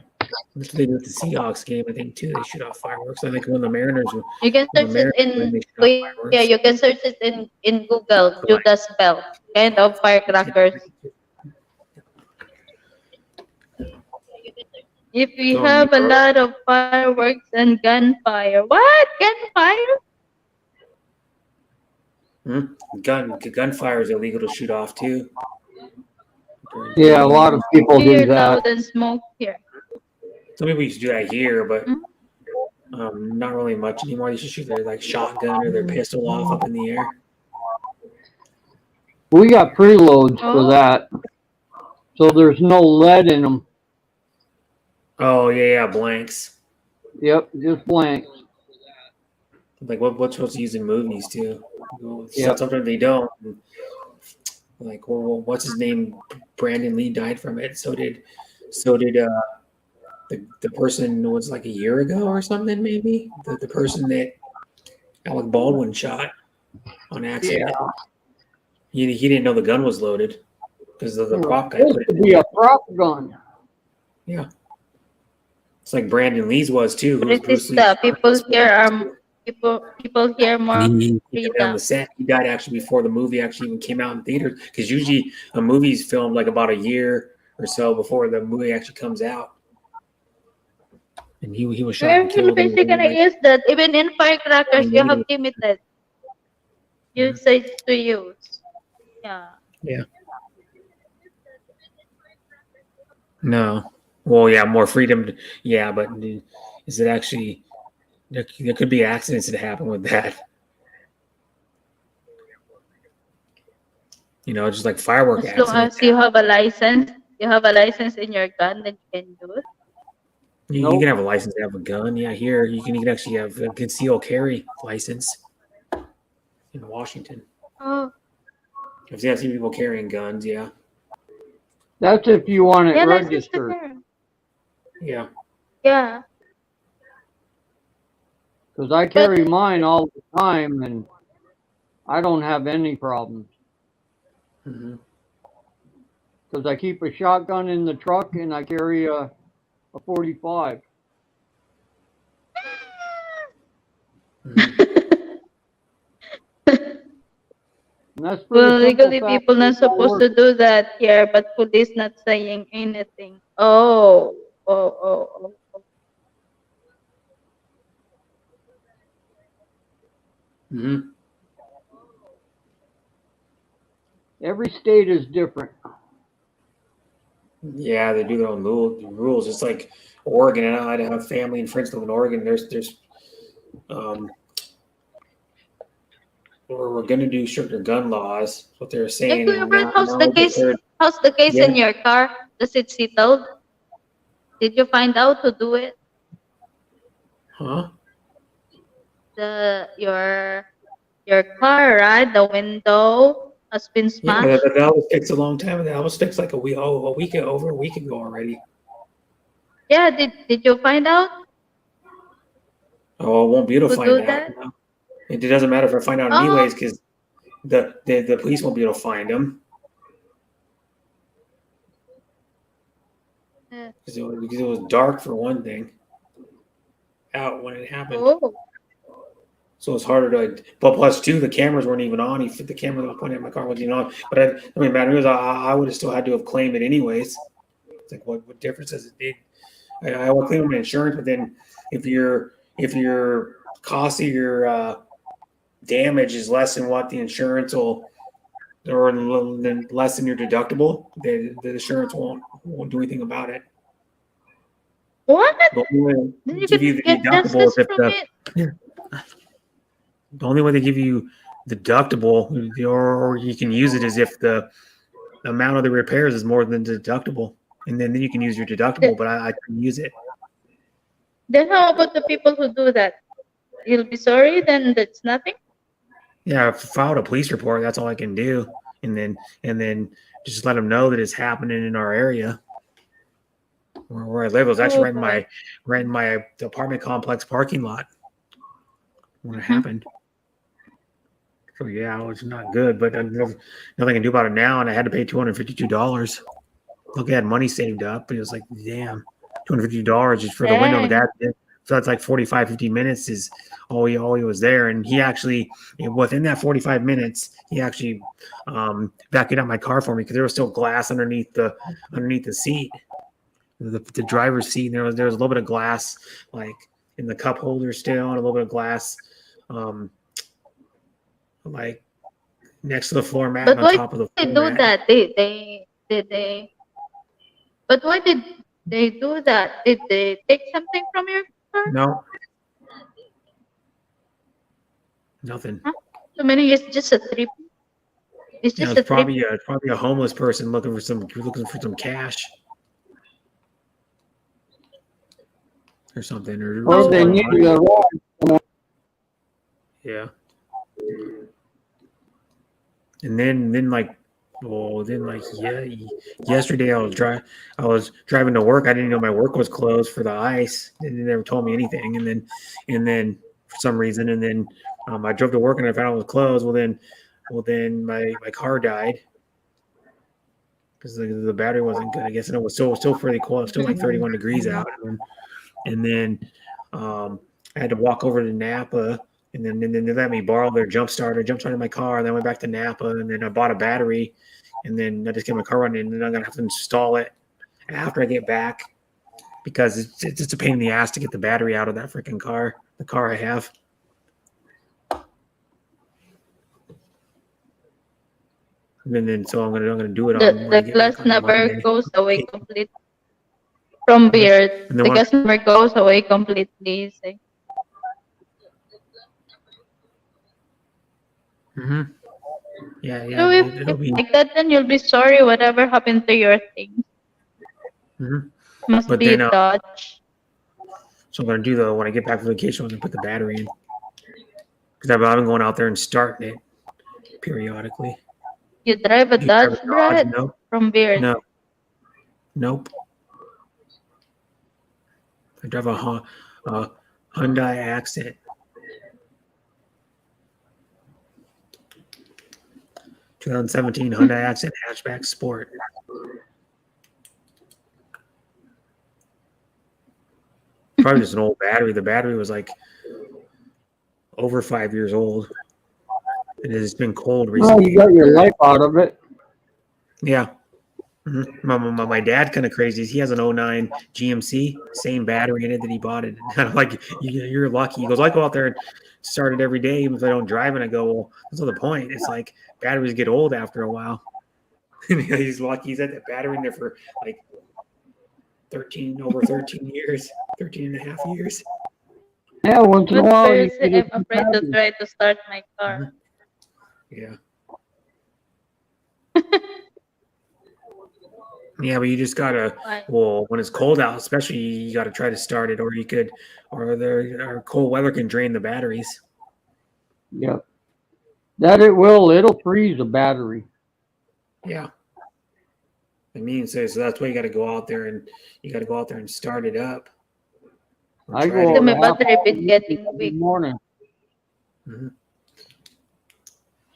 That's what they do with the Seahawks game, I think too. They shoot off fireworks. I think when the Mariners
You can
when the
search it
Mariners win, they shoot off
yeah,
fireworks.
you can search it in Google, Judas Bell, kind of firecrackers. If we
So
have a lot of fireworks and gunfire. What? Gunfire?
gunfire is illegal to shoot off too.
Yeah, a lot of people do
Weird
that.
loud and smoke here.
Some people used to do that here, but
Hmm?
not really much anymore. They should shoot their like shotgun or their pistol off up in the air.
We got preloads for
Oh.
that, so there's no lead in them.
Oh yeah, blanks.
Yep, just blanks.
Like what's supposed to use in movies too.
Yep.
Sometimes they don't. Like what's his name? Brandon Lee died from it. So did the person was like a year ago or something maybe. The person that Alec Baldwin shot on accident.
Yeah.
He didn't know the gun was loaded because of the prop guy
It
put it
could
in
be
there.
a prop gun.
Yeah. It's like Brandon Lee's was too. Who was Bruce Lee's
People here are people here more
and he died on
freedom.
the set. He died actually before the movie actually even came out in theaters. Because usually a movie's filmed like about a year or so before the movie actually comes out. And he was shot
Here in
and killed.
Philippines, you're gonna use that. Even in firecrackers, you have
Like,
limited usage to use. Yeah.
yeah. No. Well, yeah, more freedom. Yeah, but is it actually? There could be accidents that happen with that. You know, just like firework
As long
accidents.
as you have a license in your gun, then you can do it.
You can have a license to have a gun. Yeah, here you can actually have a concealed carry license in Washington.
Oh,
I've seen people carrying guns. Yeah,
That's if you want it
yeah, license to
registered.
carry.
yeah.
Yeah.
Because I
But
carry mine all the time and I don't have any problems.
Mm-hmm.
Because I keep a shotgun in the truck and I carry a 45.
Mm-hmm.
And that's for the
well,
simple
legally,
fact
people
that
not supposed to do that here, but police not saying anything. Oh, oh, oh, oh. Oh.
Mm-hmm.
every state is different.
Yeah, they do their own rules. It's like Oregon, and I have family and friends live in Oregon. There's um, we're going to do stricter gun laws. What they're
Yeah,
saying,
Kuya
and
Brad,
now that they're
how's the case
yeah,
in your car? Does it settled? Did you find out who do it?
huh?
The your car, right? The window has been
Yeah,
smashed.
that was fixed a long time ago. That was fixed like over a week ago already.
Yeah, did you find out
Oh, I won't be able to
who
find
do
out.
that?
No. It doesn't matter if I find out
Oh,
anyways, because the police won't be able to find them
uh,
because it was dark for one thing out when it happened.
oh,
So it's harder to. But plus two, the cameras weren't even on. The camera that was pointing at my car wasn't even on. But I mean, matter is I would have still had to have claimed it anyways. It's like what difference does it make? I will claim my insurance, but then if your cost of your damage is less than what the insurance will, or less than your deductible, the insurance won't do anything about it.
what?
The only way
Then
they
you
give you
could
the
get
deductible is
justice
if
from it.
the only way they give you the deductible, or you can use it, is if the amount of the repairs is more than the deductible, and then you can use your deductible. But I couldn't use it.
Then how about the people who do that? You'll be sorry. Then that's nothing.
Yeah, I filed a police report. That's all I can do, and then just let them know that it's happening in our area where I live. It was actually
Oh boy.
right in my apartment complex parking lot when it
Mhm.
happened. So yeah, it was not good, but nothing I can do about it now. And I had to pay $252. Look, I had money saved up, but it was like, damn, $250 just for the window. But
Dang.
so that's like 45, 50 minutes is all he was there. And he actually, within that 45 minutes, he actually vacuumed out my car for me because there was still glass underneath the seat, the driver's seat. And there was a little bit of glass, like in the cup holder still, and a little bit of glass, like next to the floor mat and
But
on
why
top of the
did they
floor
do
mat.
that? They. But why did they do that? Did they take something from your car?
No, nothing.
Huh? So meaning it's just a trip. It's
Yeah,
just a trip.
it's probably a homeless person looking for some cash or something, or
Or
some
they
kind of
Oh,
need
money.
a ride.
Yeah, and then like, well, then like yeah, yesterday I was driving to work. I didn't know my work was closed for the ice. They never told me anything, and then for some reason, and then I drove to work and I found out it was closed. Well then my car died because the battery wasn't good, I guess, and it was still fairly cold, still like 31 degrees out, and then I had to walk over to Napa, and then they let me borrow their jump started my car, and then I went back to Napa, and then I bought a battery, and then I just get my car running, and then I'm gonna have to install it after I get back because it's just a pain in the ass to get the battery out of that freaking car, the car I have. And then so I'm gonna do it on when I
the
get back
glass
on
never
Monday.
goes away complete from
And
beard.
then
The
one,
glass never goes away completely. You say.
mm-hmm. Yeah,
So if
it'll be.
like that, then you'll be sorry whatever happened to your things.
Mm-hmm.
Must
But
be
then
Dutch.
so I'm gonna do when I get back from vacation, I'm gonna put the battery in because I've been going out there and starting it periodically.
You drive a
Do you drive
Dutch,
a Dodge?
Brad,
No,
from beard.
no, nope. I drive a Hyundai Accent. 2017 Hyundai Accent hatchback Sport. Probably just an old battery. The battery was like over 5 years old. It has been cold
Well,
recently.
you got your life out of it.
Yeah. My dad kind of crazy. He has an 09 GMC, same battery in it that he bought it. And I'm like, you're lucky. He goes, I go out there and start it every day, even if I don't drive. And I go, well, that's not the point. It's like batteries get old after a while. He's lucky. He's had that battery in there for like over 13 years, 13 and a half years.
Yeah, once in a
But
while you
seriously,
get
I'm afraid to try to start my car.
Yeah. Yeah, but you just gotta.
Why?
Well, when it's cold out, especially, you gotta try to start it, or cold weather can drain the batteries.
Yep. That it will. It'll freeze a battery.
Yeah. I mean, so that's why you gotta go out there and start it up. Or
I
try
go
to-
So my
out half
battery
hour
been getting
every
weak.
morning.
Mhm.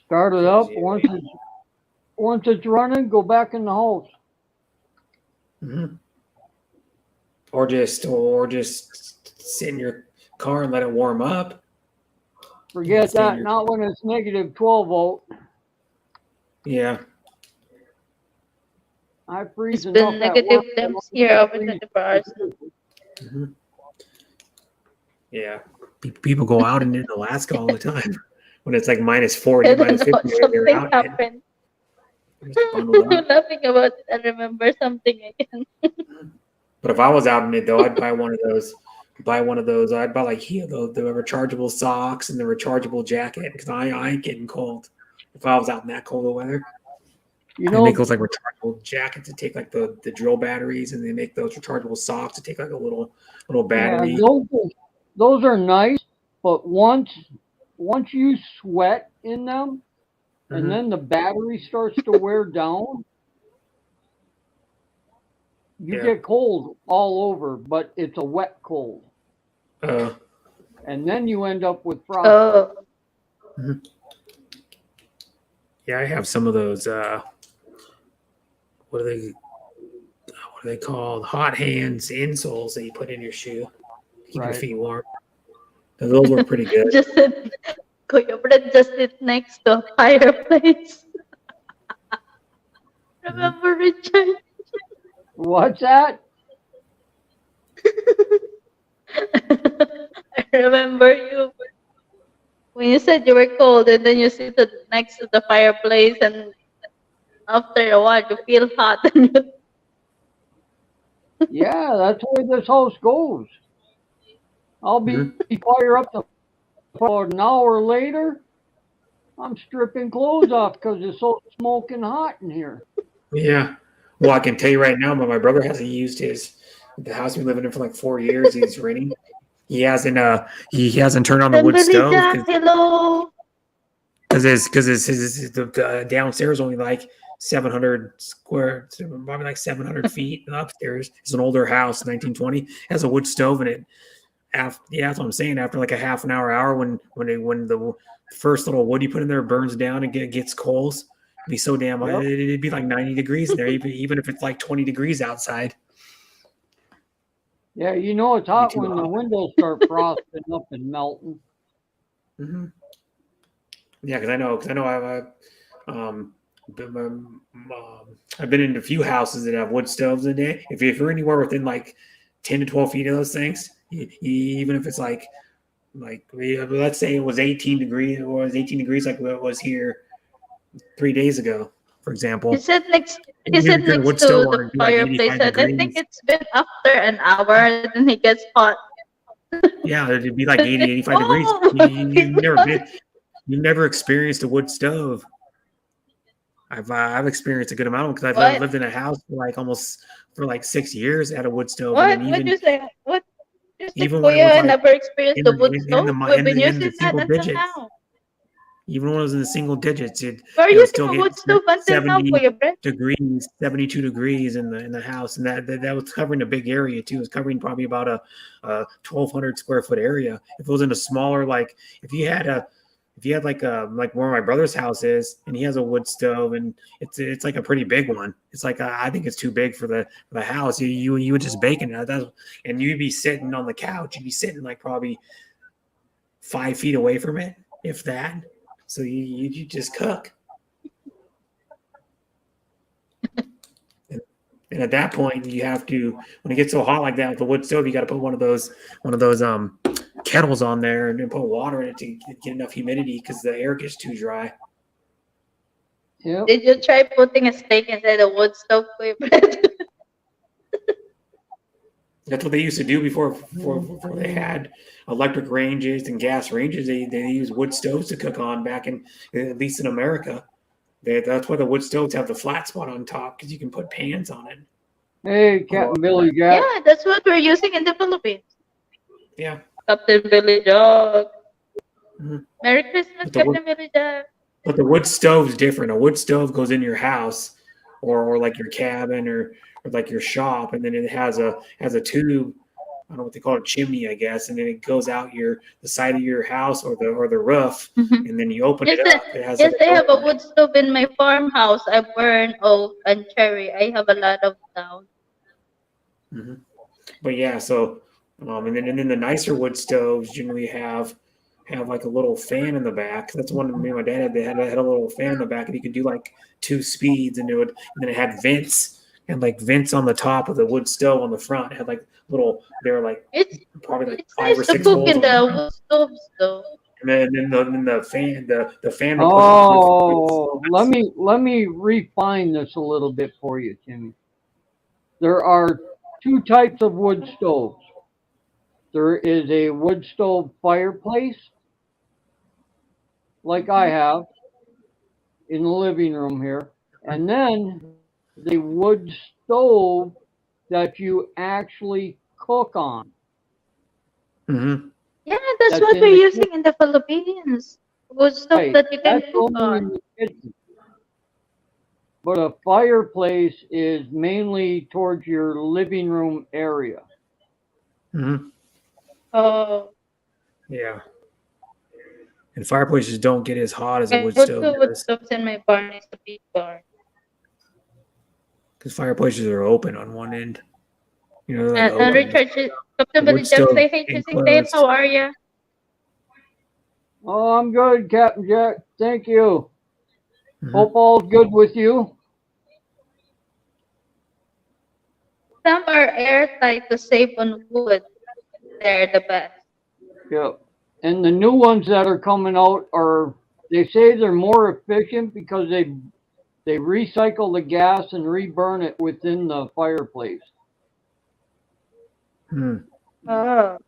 Start it up.
Yeah.
Once it's running, go back in the house.
Mhm. Or just sit in your car and let it warm up.
Forget
Stay in
that.
your-
Not when it's negative 12 volt.
Yeah.
I freeze
It's
enough
been
at
negative
work.
temps here over 24 hours.
Mhm. Yeah. People go out in Alaska all the time when it's like minus 40,
I don't
minus
know,
50. They're
something
out in it.
happened.
They're just bundled up.
Laughing about it, I remember something again.
But if I was out in it though, I'd buy one of those. I'd buy like the rechargeable socks and the rechargeable jacket because I ain't getting cold. If I was out in that cold of weather,
You
they make
know,
those like rechargeable jackets to take like the drill batteries, and they make those rechargeable socks to take like a little
yeah,
battery.
those are nice, but once you sweat in them, and
Mhm.
then the battery starts to wear down, you
Yeah.
get cold all over, but it's a wet cold.
Uh,
And then you end up with frost.
Oh,
yeah, I have some of those. What are they called? Hot hands insoles that you put in your shoe to keep your
Right.
feet warm. Those work pretty good.
just sit, Kuya Brad just sit next to a fireplace. Remember, Richard?
What's that?
I remember you when you said you were cold and then you sit next to the fireplace and after a while you feel hot and you
Yeah, that's the way this house goes. I'll be fire up the about an hour later. I'm stripping clothes off because it's so smoking hot in here.
Yeah. Well, I can tell you right now, but my brother hasn't used the house we've been living in for like 4 years. He's renting. He hasn't turned on the wood
Sandali
stove
Jack, hello.
because the downstairs only like 700 probably like 700 feet, and upstairs it's an older house, 1920, has a wood stove in it. Yeah, that's what I'm saying. After like a half an hour, when the first little wood you put in there burns down and gets coals, it'd be so damn.
Yep.
It'd be like 90 degrees in there, even if it's like 20 degrees outside.
Yeah, you know it's hot
too
when the
hot.
windows start frosting up and melting.
Mm-hmm. Yeah, because I know I've been in a few houses that have wood stoves in it. If you're anywhere within like 10 to 12 feet of those things, even if it's like let's say it was 18 degrees, like it was here 3 days ago, for example.
He said
Your
next
wood stove
to
on
the
it'd be like
fireplace
85
and I think
degrees.
it's been after an hour then he gets hot.
Yeah, it'd be like 80, 85 degrees.
Oh,
You've never experienced a wood stove. I've experienced a good amount because I've
what?
lived in a house for like 6 years at a wood stove, and
What?
then
What you say? What? You say,
even when it was
Kuya, I
like
never experienced the wood
in
stove. We've been
the
using that
single
until
digits,
now.
even when it was in the single digits,
We're
it'll
using
still
a
get
wood stove until now,
70
Kuya Brett.
degrees, 72 degrees in the house, and that was covering a big area too. It was covering probably about a 1,200 square foot area. If it was in a smaller, like if you had if you had like where my brother's house is, and he has a wood stove, and it's like a pretty big one. It's like I think it's too big for the house. You would just bake in it. And you'd be sitting on the couch. You'd be sitting like probably 5 feet away from it, if that. So you just cook. And at that point, you have to, when it gets so hot like that with the wood stove, you got to put one of those kettles on there and then put water in it to get enough humidity because the air gets too dry.
Yep.
Did you try putting a steak inside the wood stove for your bread?
That's what they used to do before they had electric ranges and gas ranges. They used wood stoves to cook on back in, at least in America. That's why the wood stoves have the flat spot on top because you can put pans on it.
Hey, Captain Billy Jack.
Yeah, that's what we're using in the Philippines.
Yeah.
Captain Billy Jack.
Mhm.
Merry Christmas, Captain Billy Jack.
But the wood stove's different. A wood stove goes in your house or like your cabin or like your shop, and then it has a tube. I don't know what they call it, chimney, I guess, and then it goes out the side of your house or the roof, and then you open it up. It has
Yes,
like
I have a
door.
wood stove in my farmhouse. I burn oak and cherry. I have a lot of down.
Mm-hmm. But yeah, so and then the nicer wood stoves generally have like a little fan in the back. That's one me and my dad had. They had a little fan in the back, and you could do like 2 speeds, and then it had vents and like vents on the top of the wood stove on the front. It had like little. They were like
It's
probably like
it's
5 or
nice to
6
cook
holes
in
on the
the
front.
wood stoves though.
And then the fan would push
Oh, let me refine this a little bit for you, Timmy. There are 2 types of wood stoves. There is a wood stove fireplace, like I have in the living room here, and then the wood stove that you actually cook on.
Mm-hmm.
Yeah, that's
That's
what
in
we're
the
using
kitchen.
in the Philippines. Wood stove
Right.
that you can
That's
cook
only in
on.
the kitchen. But a fireplace is mainly towards your living room area.
Mm-hmm.
Oh,
Yeah. And fireplaces don't get as hot as a
I
wood
put
stove
2 wood
does
stoves in my barn. It's a big barn.
because fireplaces are open on one end. They're like
And
open.
Richard,
The
Captain Billy
wood
Jack,
stove
say hey to Tate.
enclosed.
How are you?
Oh, I'm good, Captain Jack. Thank you.
Mm-hmm.
Hope all's good with you.
Some are airtight to save on wood. They're the best.
Yep. And the new ones that are coming out are, they say they're more efficient because they recycle the gas and reburn it within the fireplace.
Mm.
Oh,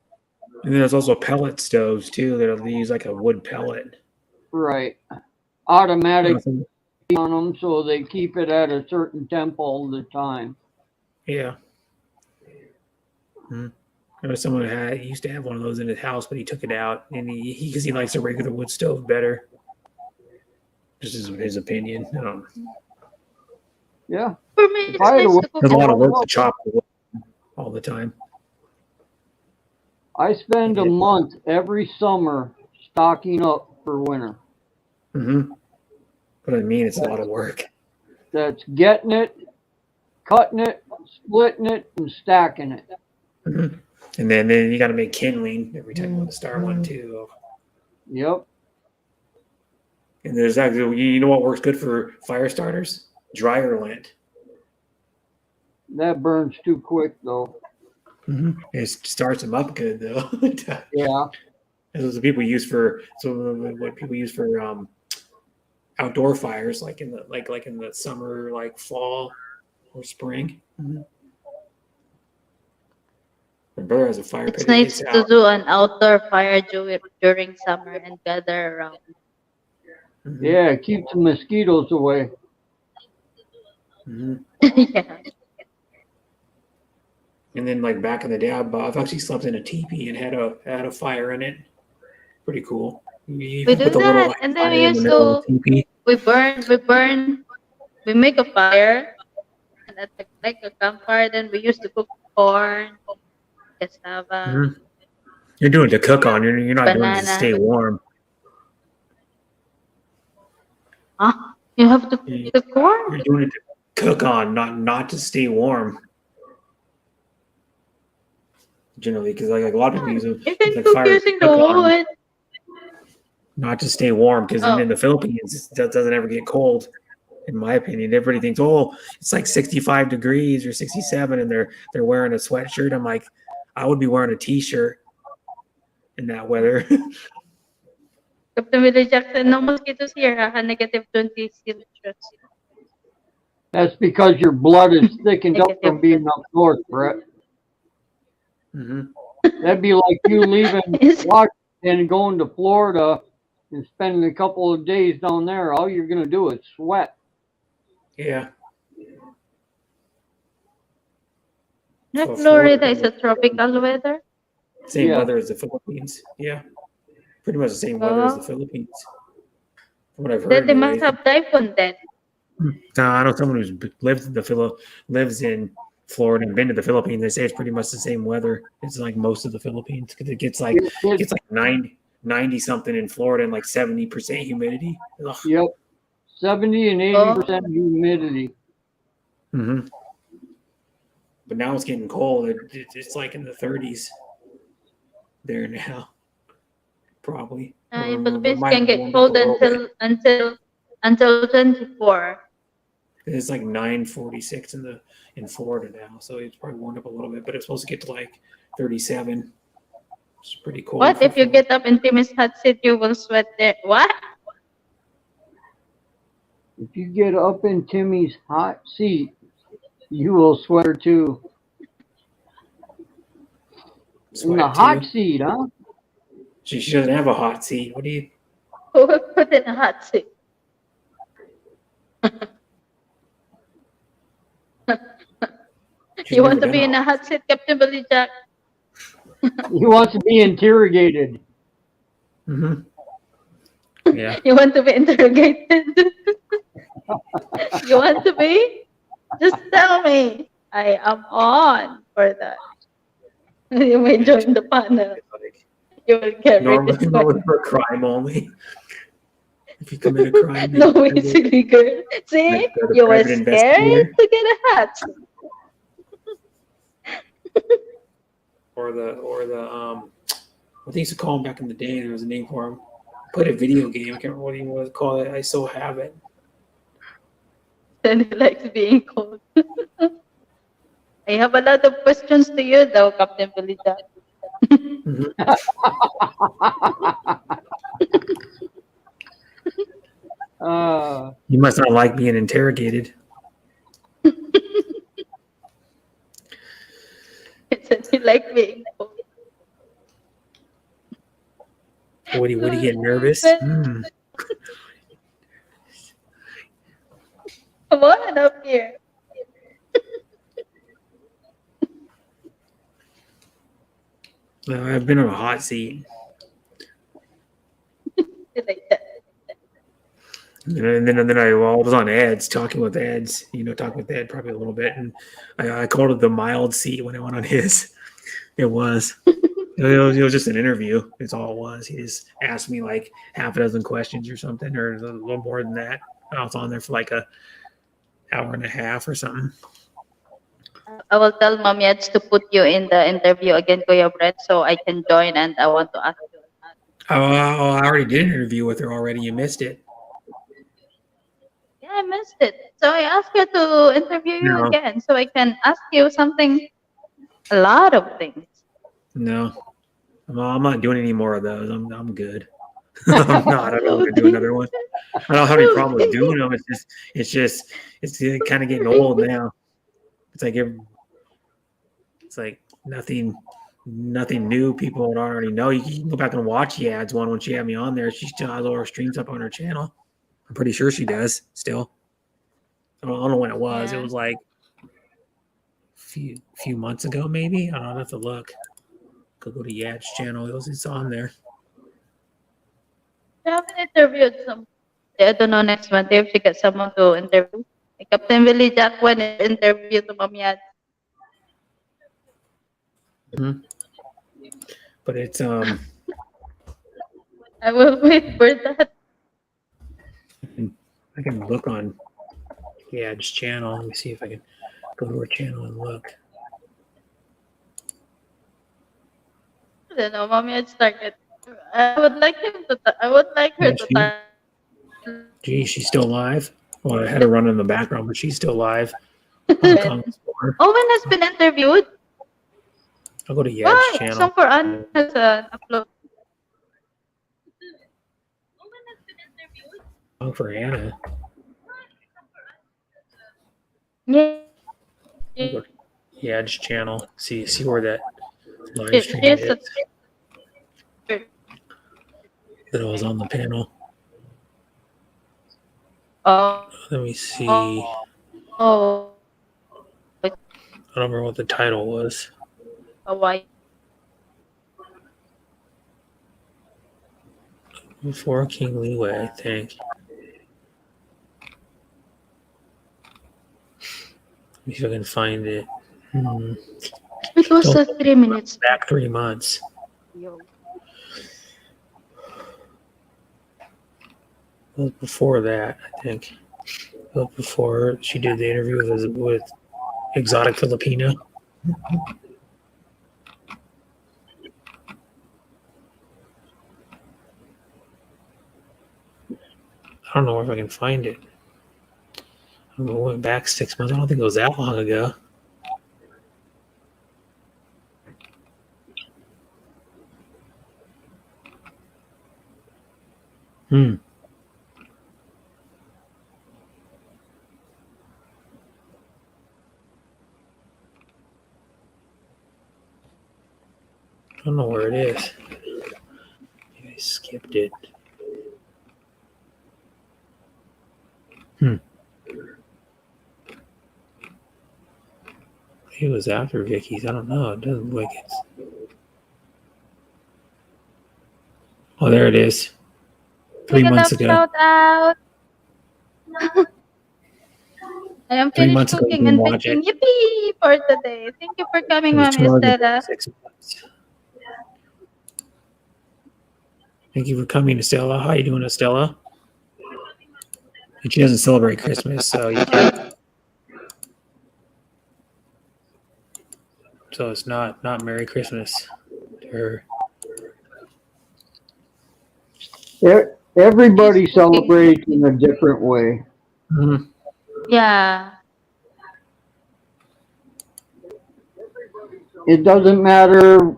And then there's also pellet stoves too that use like a wood pellet.
Right. Automatic
Nothing.
on them so they keep it at a certain temp all the time.
Yeah. Mm. There was someone who used to have one of those in his house, but he took it out, and because he likes a regular wood stove better. Just his opinion.
Yeah.
for me,
If
it's
I had a
nice
wood
to cook
There's a
in
lot
the
of
wood.
work to chop the wood all the time.
I spend a month every summer stocking up for winter.
Mm-hmm. But I mean, it's a lot of work.
That's getting it, cutting it, splitting it, and stacking it.
Mm-hmm. And then you got to make kindling every time you want to start one too.
Yep.
And there's actually, you know what works good for fire starters? Dryer lint.
That burns too quick though.
Mm-hmm. It starts them up good though.
Yeah.
Those are people use for what people use for outdoor fires, like in the summer, like fall or spring. Mm-hmm. My brother has a fire
It's
pit at
nice
his
to
house.
do an outdoor fire during summer and gather around.
Mm-hmm.
Yeah, it keeps the mosquitoes away.
Mm-hmm.
Yeah.
And then like back in the day, I've actually slept in a teepee and had a fire in it. Pretty cool. You
We
can put
do
the little
that,
like
and then we
fire in the
used
middle of
to
the teepee.
we make a fire, and at like a campfire. Then we used to cook corn, cassava,
Mm-hmm. You're doing it to cook on. You're not doing it to
banana.
stay warm.
Huh? You have to
You-
cook the corn?
You're doing it to cook on, not to stay warm. Generally, because like a lot of people use
You can
like
cook
fire to
using the
cook on,
wood.
not to stay warm. Because in
Oh,
the Philippines, it doesn't ever get cold. In my opinion, everybody thinks, oh, it's like 65 degrees or 67, and they're wearing a sweatshirt. I'm like, I would be wearing a t-shirt in that weather.
Captain Willie Jackson, no mosquitoes here, negative 20 Celsius.
That's because your blood is thickened up
Negative
from being
20.
up north, Brett.
hmm
That'd be like you leaving
Is-
Washington and going to Florida and spending a couple of days down there. All you're gonna do is sweat.
Yeah.
Not
So
Florida is
Florida,
a tropical weather.
same
Yeah.
weather as the Philippines. Yeah, pretty much the same weather as the
Oh,
Philippines. From what I've
then
heard,
they must
anyways.
have typhoon then.
I know someone who's lives in Florida and been to the Philippines. They say it's pretty much the same weather. It's like most of the Philippines because it gets like 90 something in Florida and like 70% humidity. Ugh.
Yep, 70 and
Oh,
80% humidity.
hmm But now it's getting cold. It's like in the 30s there now, probably.
in
Or it
Philippines
might
can
have
get
warmed up a
cold
little bit.
until 24.
It's like 9:46 in Florida now, so it's probably warmed up a little bit. But it's supposed to get to like 37. It's pretty cold.
What
For
if you
Florida.
get up in Timmy's hot seat? You will sweat there. What?
If you get up in Timmy's hot seat, you will sweat her too. In the
Sweat
hot
too?
seat, huh?
She doesn't have a hot seat. What do you?
Who will put in a hot seat?
She's
You
never
want to
done
be
a
in a
hot
hot seat, Captain Billy Jack?
He wants to be interrogated.
hmm Yeah.
You want to be interrogated? You want to be? Just tell me. I am on for that. You may join the panel.
Like,
You will get
normally,
ridiculed.
normally for crime only. If you commit a crime,
No way, silly girl. See?
like the
You were
private
scared
investigator
to get a hat.
or the what they used to call him back in the day. There was a name for him. Played a video game. I can't remember what he was called. I still have it.
Then he likes being cold. I have a lot of questions to you, though, Captain Billy Jack.
Mhm. You must not like being interrogated.
Said he like being cold.
What do you get nervous?
Come on up here.
I've been on a hot seat.
Like that.
And then I was on Ed's talking with Ed's, talking with Ed probably a little bit, and I called it the mild seat when I went on his. It was. It was just an interview. It's all it was. He just asked me like half a dozen questions or something, or a little more than that. I was on there for like a hour and a half or something.
I will tell Mommy Eds to put you in the interview again, Kuya Brett, so I can join and I want to ask you.
Oh, I already did an interview with her already. You missed it.
Yeah, I missed it. So I asked her to interview you
No.
again so I can ask you something, a lot of things.
No, I'm not doing any more of those. I'm good. I'm not. I don't want to do another one. I don't have any problem with doing them. It's kind of getting old now. It's like nothing new. People don't already know. You can go back and watch the ads one when she had me on there. She still has all her streams up on her channel. I'm pretty sure she does still. I don't know when it was.
Yeah.
It was like a few months ago, maybe. I don't know. I'll have to look. Go to Yad's channel. It's on there.
I haven't interviewed some. I don't know next month if she got someone to interview. Like Captain Billy Jack when interview to Mommy Eds.
But it's
I will wait for that.
I can look on just channel. Let me see if I can go to her channel and look.
I don't know, mommy had started. I would like him to. I would like her
Yeah,
to type.
she's still live. Well, I had her run in the background, but she's still live on
Owen
Kong Explorer.
has been interviewed.
I'll go to Yad's
Why?
channel.
Song for Anna has upload.
Song for Anna.
Yeah.
I'll go to Yad's channel. See where that live
She
stream
is
is. That I was on the panel.
Oh.
Let me see. I
Oh.
don't remember what the title was.
Hawaii.
Before King Leeway, I think. Let me see if I can find it.
It was 3 minutes.
Back 3 months.
Yo.
It was before that, I think. It was before she did the interview with Exotic Filipina. I don't know if I can find it. I went back 6 months. I don't think it was that long ago. I don't know where it is. Maybe I skipped it. It was after Vicky's. I don't know. It doesn't look like it's. Oh, there it is. 3 months ago.
Shout out. I am
3
finished
months ago, you
cooking
can
and
watch
baking.
it.
Yippee for today. Thank you for coming,
It was
Mommy Estela.
6 months. Thank you for coming, Estella. How you doing, Estella? And she doesn't celebrate Christmas, so you can't. So it's not Merry Christmas to her.
Everybody celebrates in a different way.
Mm-hmm.
Yeah.
It doesn't matter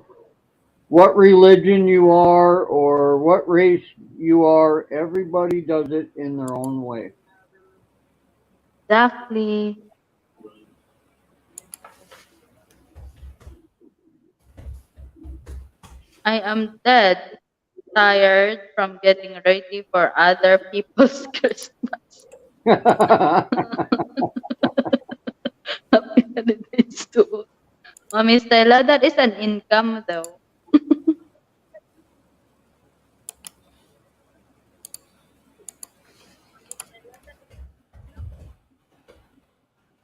what religion you are or what race you are, everybody does it in their own way.
Exactly. I am dead tired from getting ready for other people's Christmas. Happy holidays too. Mommy Stella, that is an income though.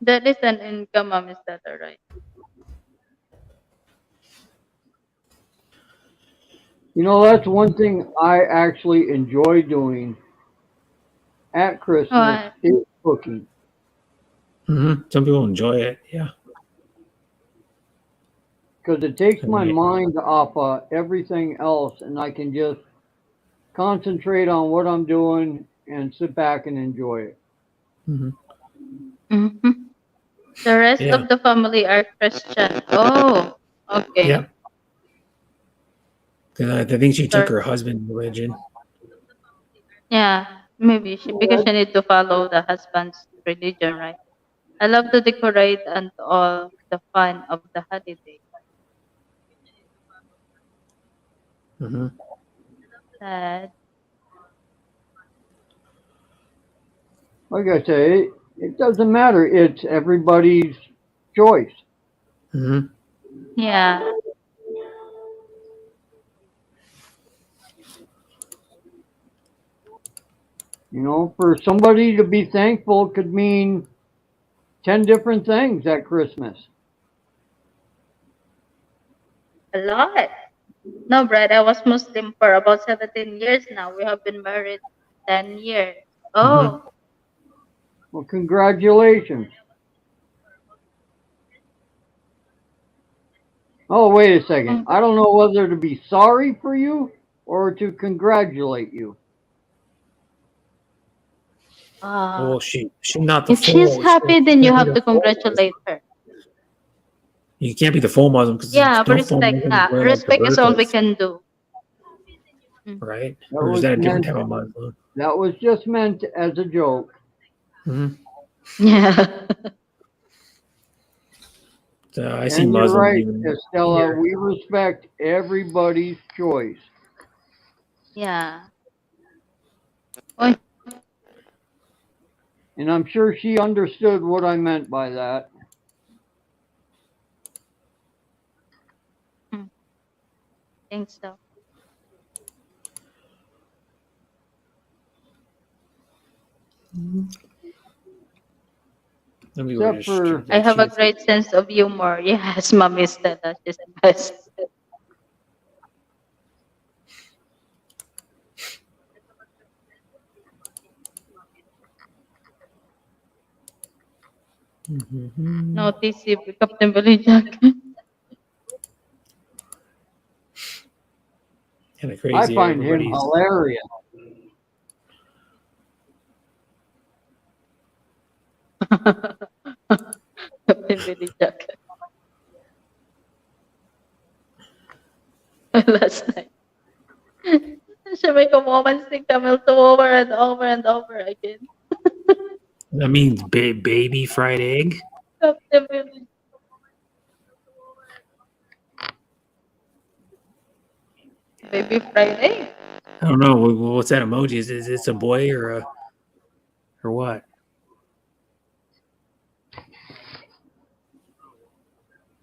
That is an income, Mommy Stella, right?
You know, that's one thing I actually enjoy doing at Christmas is cooking.
Mm-hmm. Some people enjoy it, yeah.
Because it takes my mind off of everything else and I can just concentrate on what I'm doing and sit back and enjoy it.
Mm-hmm.
Mm-hmm. The rest of the family are Christian. Oh, okay.
Yeah. I think she took her husband's religion.
Yeah, maybe because she need to follow the husband's religion, right? I love to decorate and all the fun of the holiday.
Mm-hmm.
Sad.
Like I say, it doesn't matter. It's everybody's choice.
Mm-hmm.
Yeah.
You know, for somebody to be thankful could mean 10 different things at Christmas.
A lot. No, Brad, I was Muslim for about 17 years now. We have been married 10 years. Oh,
Mm-hmm.
Well, congratulations. Oh, wait a second. I don't know whether to be sorry for you or to congratulate you.
Well, she not the
If she's
full.
happy, then you
Can't be
have
the
to
full Muslim.
congratulate her.
You can't be the full Muslim because
Yeah,
no full
respect.
Muslims wear like the
Respect is all we
burqas,
can do.
right?
That
Or is
was
that a different
meant.
type of Muslim?
That was just meant as a joke.
Mm-hmm.
Yeah.
So I see
And you're
Muslims
right,
even
Estella.
here.
We respect everybody's choice.
Yeah. Oy,
And I'm sure she understood what I meant by that.
mm, think so.
Let me go
Except for
I
that
have a
cheese.
great sense of humor. Yes, Mommy Stella. She's the best.
Mm-hmm.
Notice if Captain Billy Jack.
Kind of
I
crazy.
find him
Everybody's
hilarious.
Captain Billy Jack. Last night. She make a woman sing Camel to over and over and over again.
that means baby fried egg.
Captain Billy. Baby Friday.
I don't know what's that emoji. Is it a boy or what?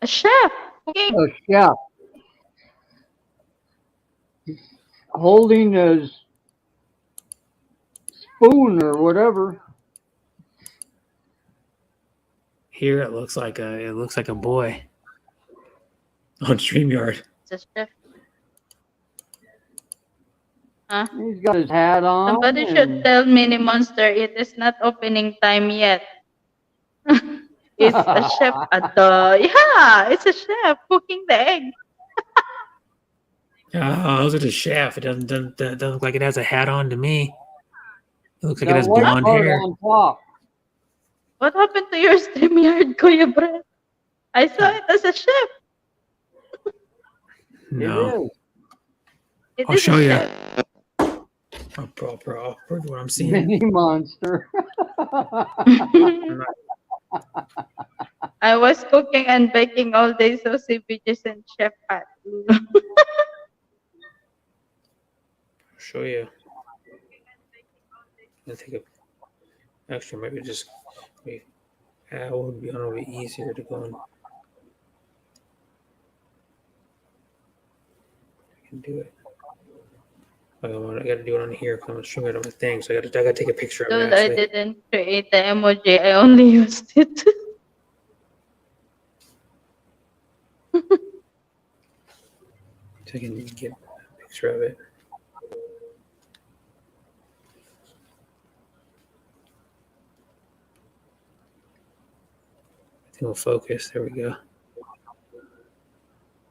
A chef cooking.
A chef holding his spoon or whatever.
Here it looks like a boy on StreamYard.
It's a chef. Huh?
He's got his hat on.
Somebody should tell Mini Monster it is not opening time yet. It's a chef at the it's a chef cooking the egg.
Oh, those are the chef. It doesn't look like it has a hat on to me. It looks like it
That
has
white
blonde
part
hair.
on top.
What happened to your StreamYard, Kuya Brett? I saw it as a chef.
No,
It
It
I'll
is
show
a
you.
chef.
I'll prove what I'm
is.
seeing.
Mini Monster.
I was cooking and baking all day, so CBG's and chef hat.
Show you. I'll take a. Actually, maybe just. Wait. It would be a little bit easier to go on. I can do it. I gotta do it on here because I'm streaming it on my thing. So I gotta take a picture of it.
Dude, I
Actually,
didn't create the emoji. I only used it.
so I can get a picture of it. I think we'll focus. There we go.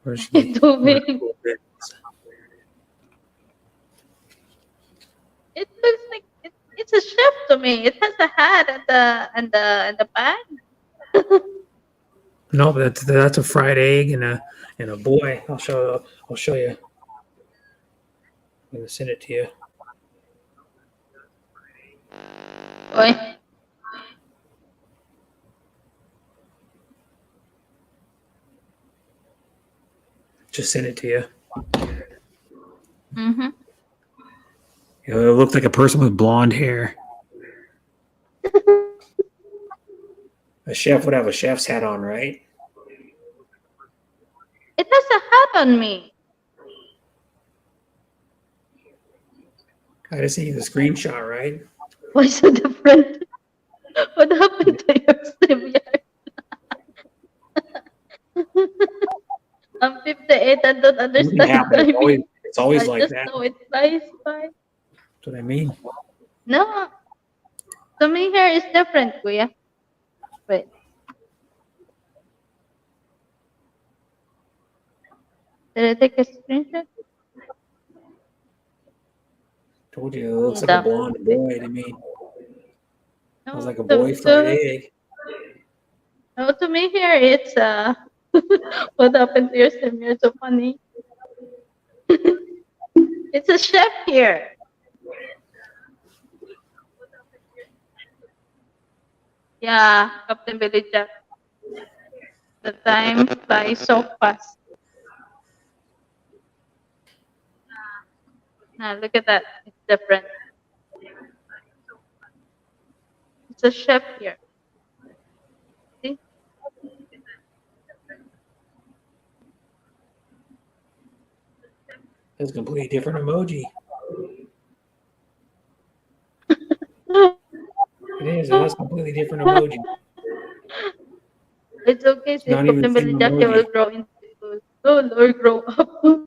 Where's the?
It looks like it's a chef to me. It has a hat and the bag.
No, but that's a fried egg and a boy. I'll show you. I'm gonna send it to you.
Boy.
Just send it to you.
Mm-hmm.
You know, it looked like a person with blonde hair. A chef would have a chef's hat on, right?
It has a hat on me.
I just sent you the screenshot, right?
Why so different? What happened to your StreamYard? I'm 58 and don't understand timing.
It's always
I
like
just
that.
know it flies by.
That's what I mean.
No, To me here is different, Kuya. Wait. Did I take a screenshot?
Told you, it looks
Hold
like a
up.
blonde boy to me. It was
No,
like a boy fried egg.
no, to me here it's what happened to your sim? You're so funny. It's a chef here. Yeah, Captain Billy Jack. The time flies so fast. Now look at that. It's different. It's a chef here. See?
It's a completely different emoji. It is. It has a completely different emoji.
It's okay,
It's
see,
not even the
Captain
same
Billy Jack will
emoji.
grow into soul or grow up.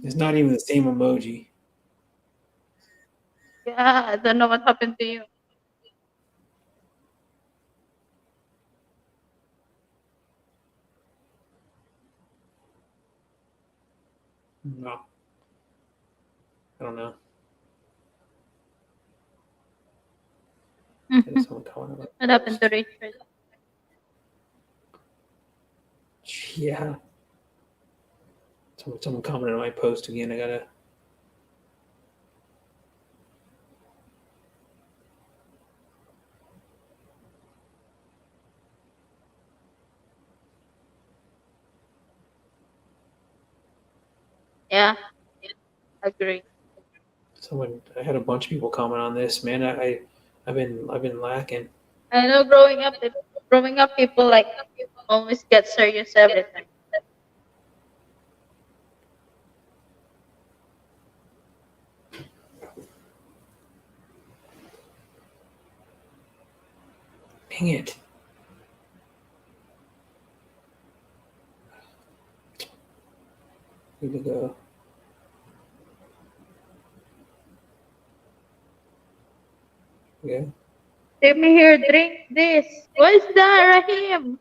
It's not even the same emoji.
Yeah, I don't know what happened to you.
No, I don't know. There's someone calling about.
What happened to Richard?
Yeah. Someone commented on my post again. I gotta.
Yeah, agree.
I had a bunch of people comment on this. Man, I've been lacking.
I know growing up, people like always get serious every time.
Dang it. Here we go. Yeah.
Let me here, drink this. What is that, Rahim?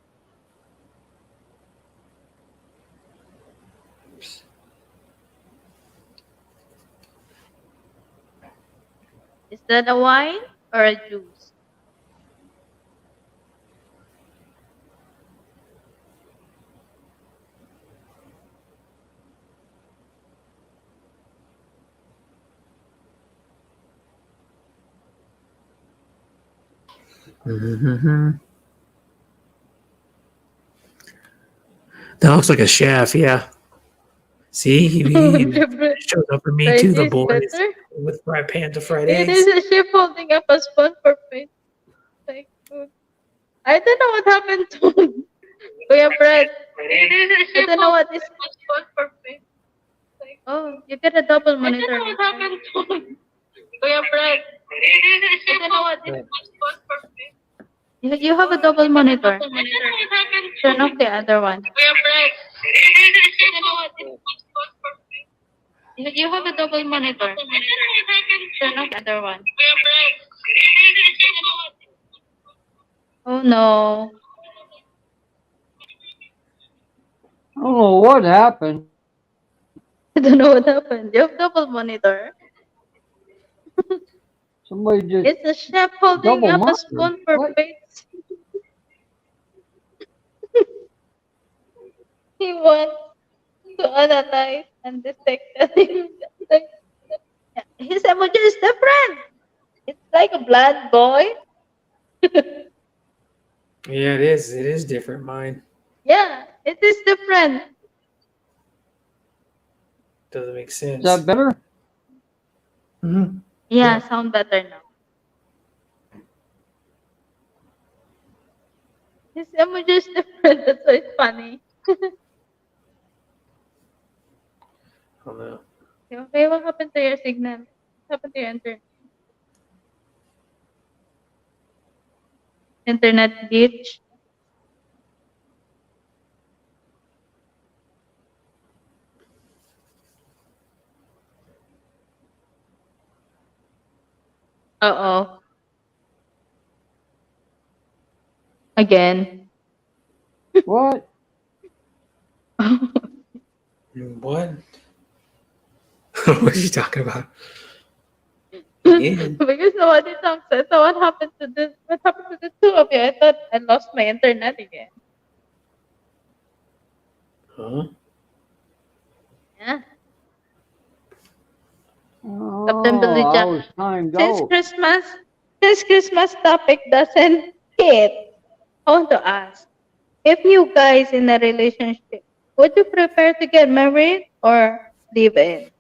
Oops.
Is that a wine or a juice?
Mm-hmm. That looks like a chef. Yeah. See, he showed up for me
Fried
too. The
is
boys
better.
with fried pans of fried
It
eggs.
is a chef holding up a spoon for food. Like food. I don't know what happened to Kuya Brad. I don't know what is. Oh, you get a double monitor. I don't know what happened to Kuya Brad. I don't know what is. You have a double monitor. Turn off the other one. You have a double monitor. Turn off the other one. Oh no.
I don't know what happened.
I don't know what happened. You have double monitor.
Somebody just
It's a chef holding
double
up a
monitored.
spoon for
What?
plates. He wants to analyze and dissect him. Like, his emoji is different. It's like a blood boy.
Yeah, it is. It is different. Mine
Yeah, it is different.
doesn't make
Is
sense.
that better?
Mm-hmm.
Yeah,
Yeah.
sound better now. His emoji is different. That's why it's funny.
I don't know.
Okay, what happened to your signal? What happened to your internet glitch? Uh-oh. Again.
What?
What? What are you talking about? Again?
Because nobody talks. So what happened to this? What happened to the two of you? I thought I lost my internet again.
Huh?
Yeah. Captain Billy
Oh, I
Jack.
was timed
Since
out.
Christmas, since Christmas topic doesn't hit, I want to ask, if you guys in a relationship, would you prefer to get married or live in?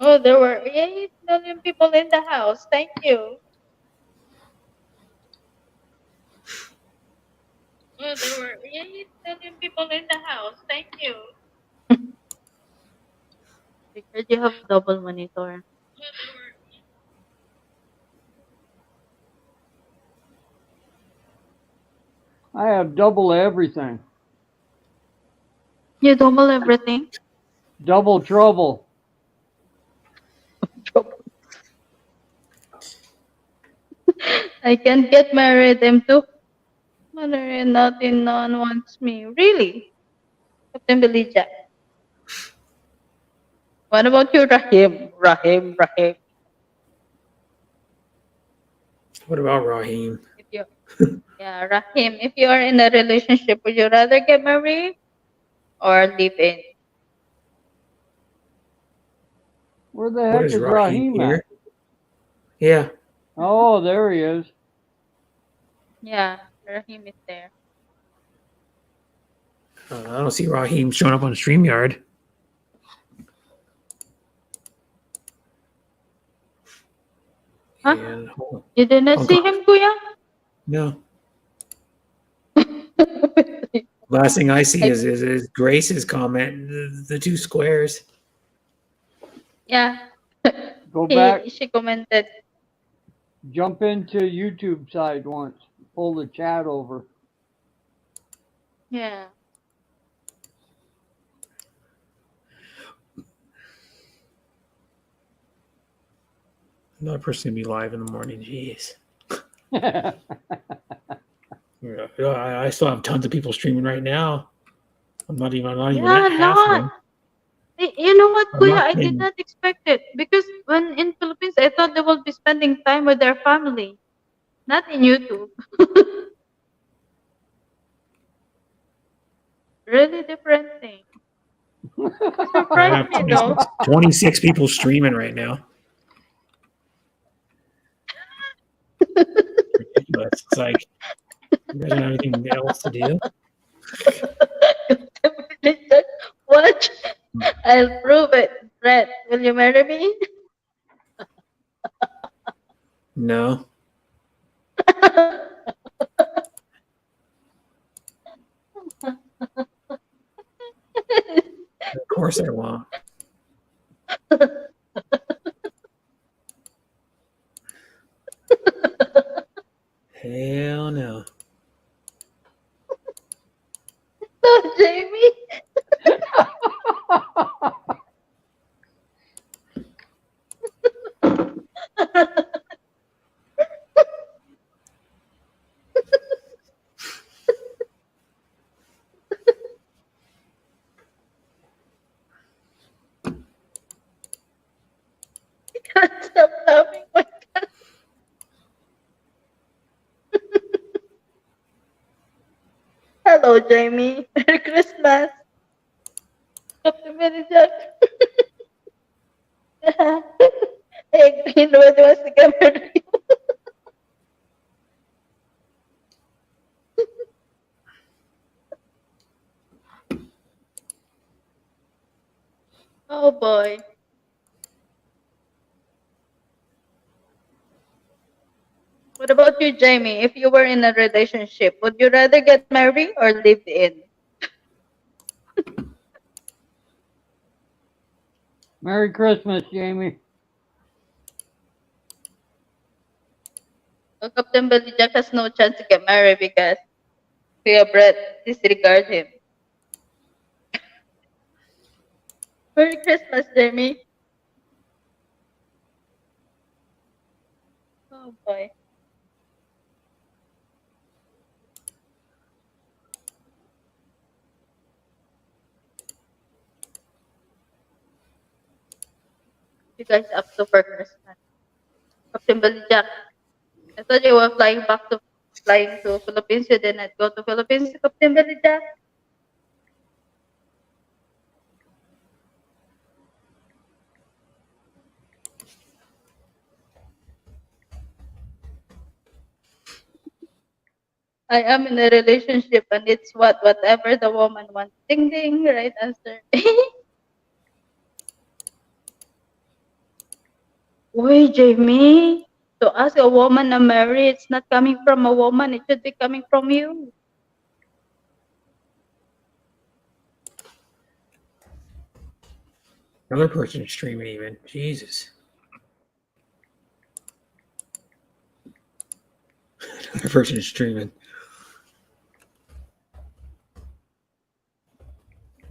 Oh, there were 8 million people in the house. Thank you. Oh, there were 8 million people in the house. Thank you. Because you have double monitor.
I have double everything.
You double everything?
Double trouble.
I can't get married. I'm too mother and nothing. No one wants me. Really? Captain Billy Jack. What about you, Rahim? Rahim.
What about Raheem?
If you, yeah, Rahim. If you are in a relationship, would you rather get married or live in?
Where the
What
heck
is
is
Raheem
Raheem at?
here? Yeah.
Oh, there he is.
Yeah, Rahim is there.
I don't see Raheem showing up on StreamYard.
Huh?
And
You didn't
Hong
see
Kong.
him, Kuya?
No. Last thing I see
I,
is Grace's comment, the two squares.
yeah.
Go back,
She commented.
jump into YouTube side once. Pull the chat over.
Yeah.
I'm not a person to be live in the morning. Jeez. Yeah, I still have tons of people streaming right now. I'm not even
Yeah,
at
a
half of
lot.
them.
You know what,
I'm
Kuya?
not
I did
paying.
not expect it because when in Philippines, I thought they would be spending time with their family, not in YouTube. Really different thing. You
I
surprised
have
me though.
26 people streaming right now. Ridiculous. It's like you guys don't have anything else to do.
Watch, I'll prove it. Brett, will you marry me?
No, of course I won't. Hell no.
No, Jamie. Can't stop laughing. My God. Hello, Jamie. Merry Christmas. Happy Merry Jack. Hey, Green, what was the camera? Oh boy. What about you, Jamie? If you were in a relationship, would you rather get married or live in?
Merry Christmas, Jamie.
Well, Captain Billy Jack has no chance to get married because Kuya Brett disregard him. Merry Christmas, Jamie. Oh boy. You guys up to for Christmas. Captain Billy Jack. I thought you were flying to Philippines. You did not go to Philippines, Captain Billy Jack. I am in a relationship and it's whatever the woman wants. Ding ding, right answer. Uy, Jamie. To ask a woman to marry, it's not coming from a woman. It should be coming from you.
Another person streaming even. Jesus. Another person streaming.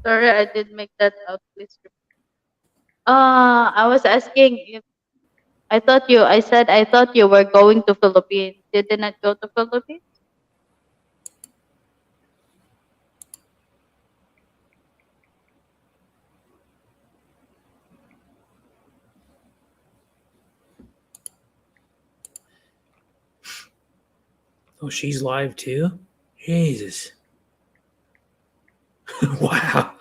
Sorry, I did make that out. Please. I was asking if I thought you were going to Philippines. You did not go to Philippines?
Oh, she's live too? Jesus. Wow.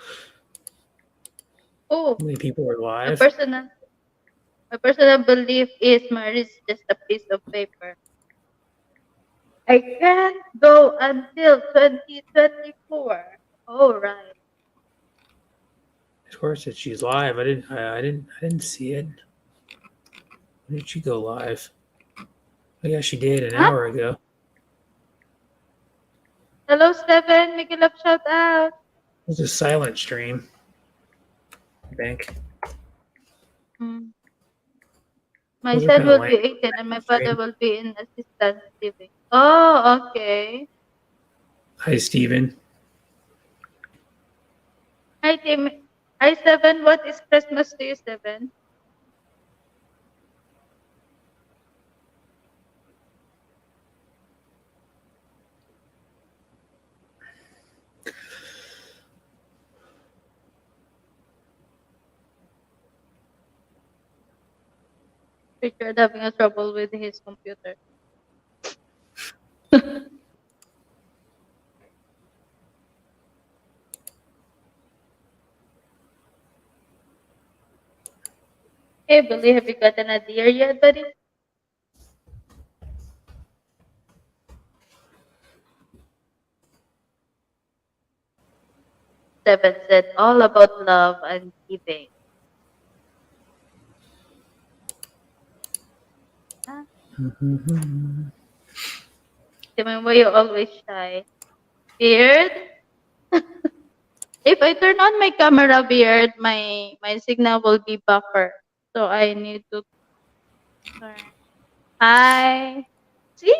Oh,
How many people are
my
live?
personal my personal belief is marriage is just a piece of paper. I can't go until 2024. Oh right.
Of course that she's live. I didn't see it. When did she go live? Oh yeah, she did an
Huh?
hour ago.
Hello Steven, make a love shout out.
It was a silent stream, I think.
Mm.
It
My
was a
son
kind of
will
lame
be 18 and my father
stream.
will be in assistance living. Oh, okay.
Hi, Steven.
Hi team. Hi Seven. What is Christmas to you, Seven? Richard having a trouble with his computer. Hey Billy, have you gotten a deer yet, buddy? Seven said all about love and giving. Huh? Timon, why you always shy? Beard? If I turn on my camera, Beard, my signal will be buffer. So I need to turn. Hi. See?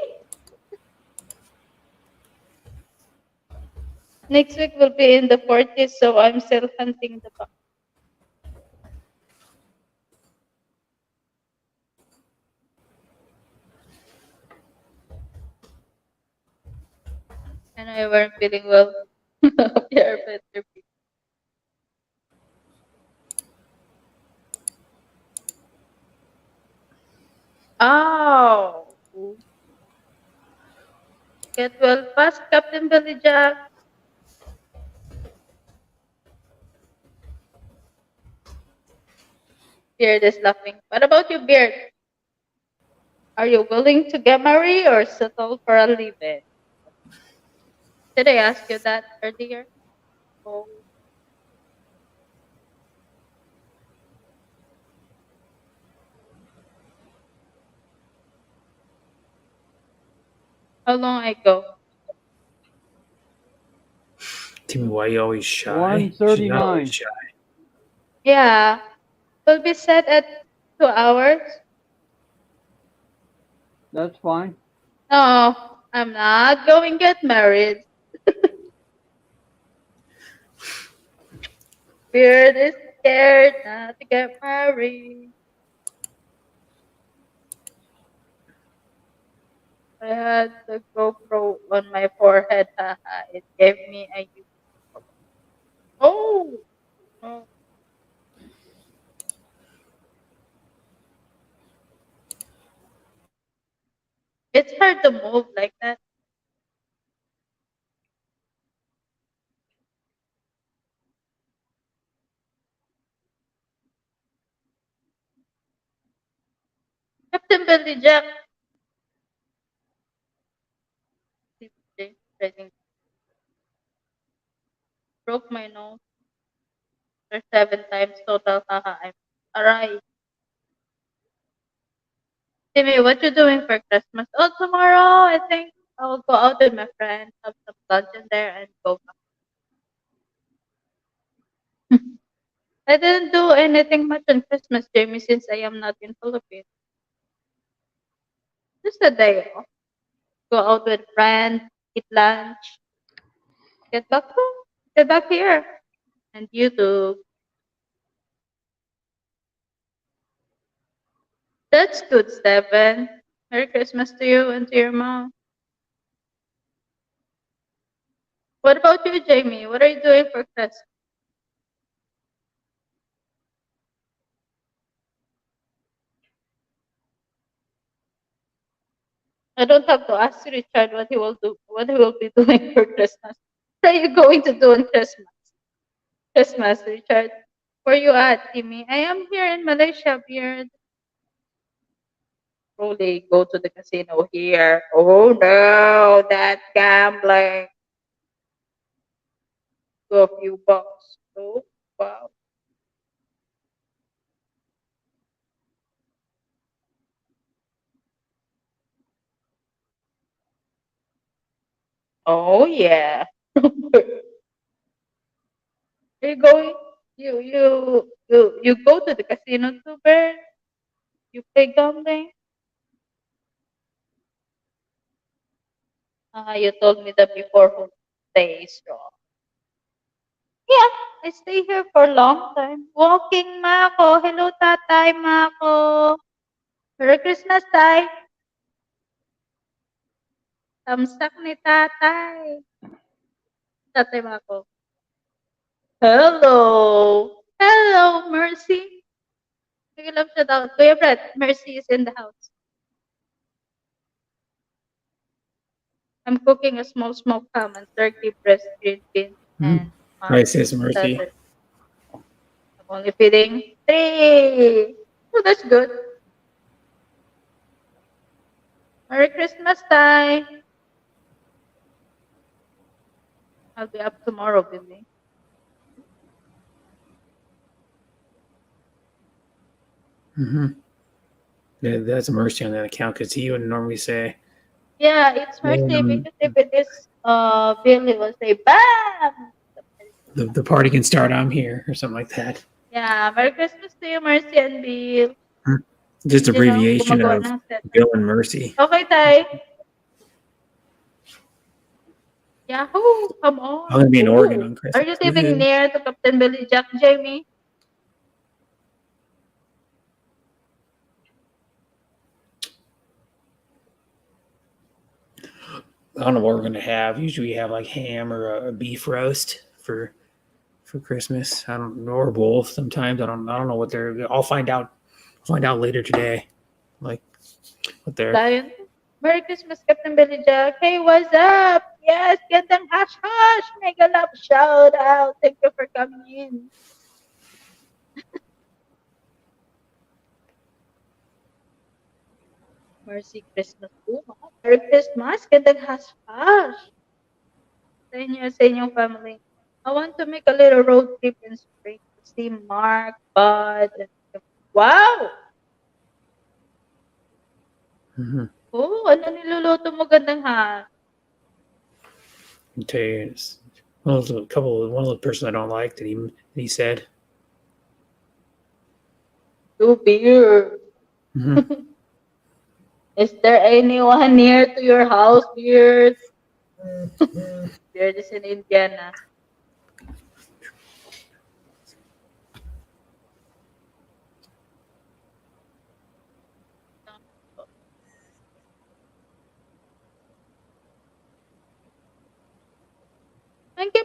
Next week will be in the 40s, so I'm still hunting the buck. And I weren't feeling well. We are better people. Oh. Get well fast, Captain Billy Jack. Beard is laughing. What about you, Beard? Are you willing to get married or settle for a live-in? Did I ask you that earlier? Oh. How long ago?
Timmy, why are you always shy? She's not always
1:39.
shy.
Yeah. Will be set at 2 hours.
That's fine.
No, I'm not going to get married. Beard is scared not to get married. I had the GoPro on my forehead. Haha. It gave me a oh, oh. It's hard to move like that. Captain Billy Jack. Broke my nose for 7 times total. Haha. I'm alright. Timmy, what you doing for Christmas? Oh, tomorrow I think I'll go out with my friends, have some lunch in there, and go back. I didn't do anything much on Christmas, Jamie, since I am not in Philippines. Just a day off. Go out with friends, eat lunch, get back home, get back here, and YouTube. That's good, Stephen. Merry Christmas to you and to your mom. What about you, Jamie? What are you doing for Christmas? I don't have to ask Richard what he will do, what he will be doing for Christmas. What are you going to do on Christmas? Christmas, Richard. Where you at, Timmy? I am here in Malaysia, Beard. Probably go to the casino here. Oh no, that's gambling. To a few bucks. Oh wow. Oh yeah. you going? You go to the casino too, Bear? You play gambling? You told me that before. Who stays strong? Yeah, I stay here for a long time. Walking, Mako. Hello, Tatay, Mako. Merry Christmas, Tay. Tamsak ni Tatay. Tatay Mako. Hello. Hello, Mercy. Big love shout out. Kuya Brett, Mercy is in the house. I'm cooking a small smoked ham and turkey breast, green beans, and
Nice, sis, Mercy.
starter. I'm only feeding 3. Oh, that's good. Merry Christmas, Tay. I'll be up tomorrow, Billy.
Yeah, that's Mercy on that account because he would normally say,
Yeah, it's Mercy because if it is Billy will say BAM!
the party can start, I'm here, or something like that.
Yeah, Merry Christmas to you, Mercy and Bill.
Just abbreviation
gumagawa
of
ng set.
Bill and Mercy.
Okay, Tay. Yahoo! Come on.
I'm gonna be in Oregon
Ooh,
on Christmas.
Are you living near to Captain Billy Jack, Jamie?
I don't know what we're gonna have. Usually we have like ham or a beef roast for Christmas. I don't know, or both. Sometimes I don't know what they're. I'll find out. Find out later today, like what they're.
Lion. Merry Christmas, Captain Billy Jack. Hey, what's up? Yes, gandang hash hash. Mega love shout out. Thank you for coming in. Mercy Christmas po. Merry Christmas. Gandang hash hash. Sa inyong family. I want to make a little road trip in spring to see Mark, Bud, and wow! Oh, ano niluluto mo gandang ha?
I'll tell you, one of the person I don't like that he said.
Do beer.
Mm-hmm.
Is there anyone near to your house, Beard? Beard is in Indiana. Thank you,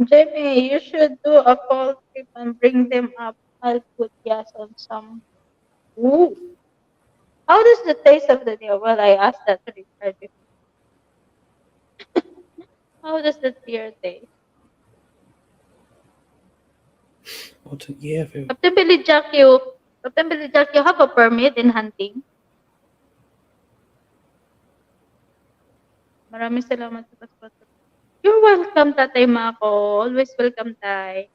Jamie. You should do a fall trip and bring them up. I'll put yes on some. Ooh. How does the taste of the deer? Well, I asked that to Richard before. How does the deer taste?
Yeah.
Captain Billy Jack, you have a permit in hunting? Maraming salamat sa sponsor. You're welcome, Tatay Mako. Always welcome, Tay.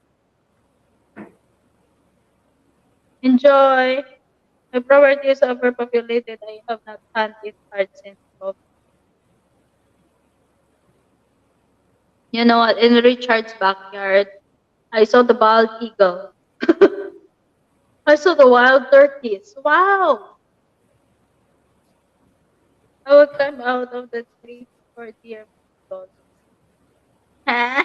Enjoy. My property is overpopulated. I have not hunted hard since COVID. You know what? In Richard's backyard, I saw the bald eagle. I saw the wild turkeys. Wow! I would climb out of the tree for deer. Huh?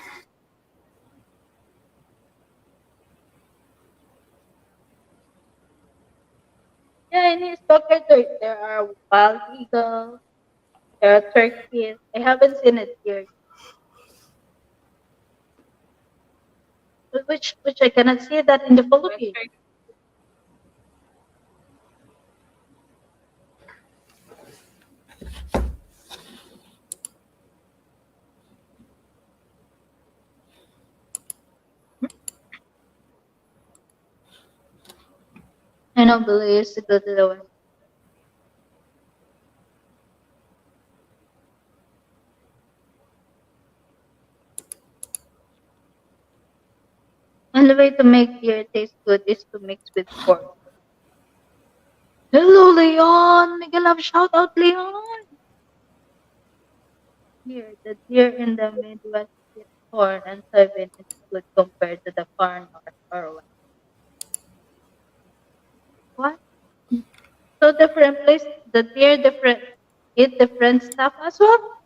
Yeah, in his backyard there are wild eagles, there are turkeys. I haven't seen a deer, which I cannot see that in the Philippines. I know Billy used to go to the west. And the way to make deer taste good is to mix with pork. Hello, Leon! Mega love shout out, Leon! Here, the deer in the Midwest eat corn and soybean is good compared to the far north or west. What? So different place, the deer different eat different stuff as well?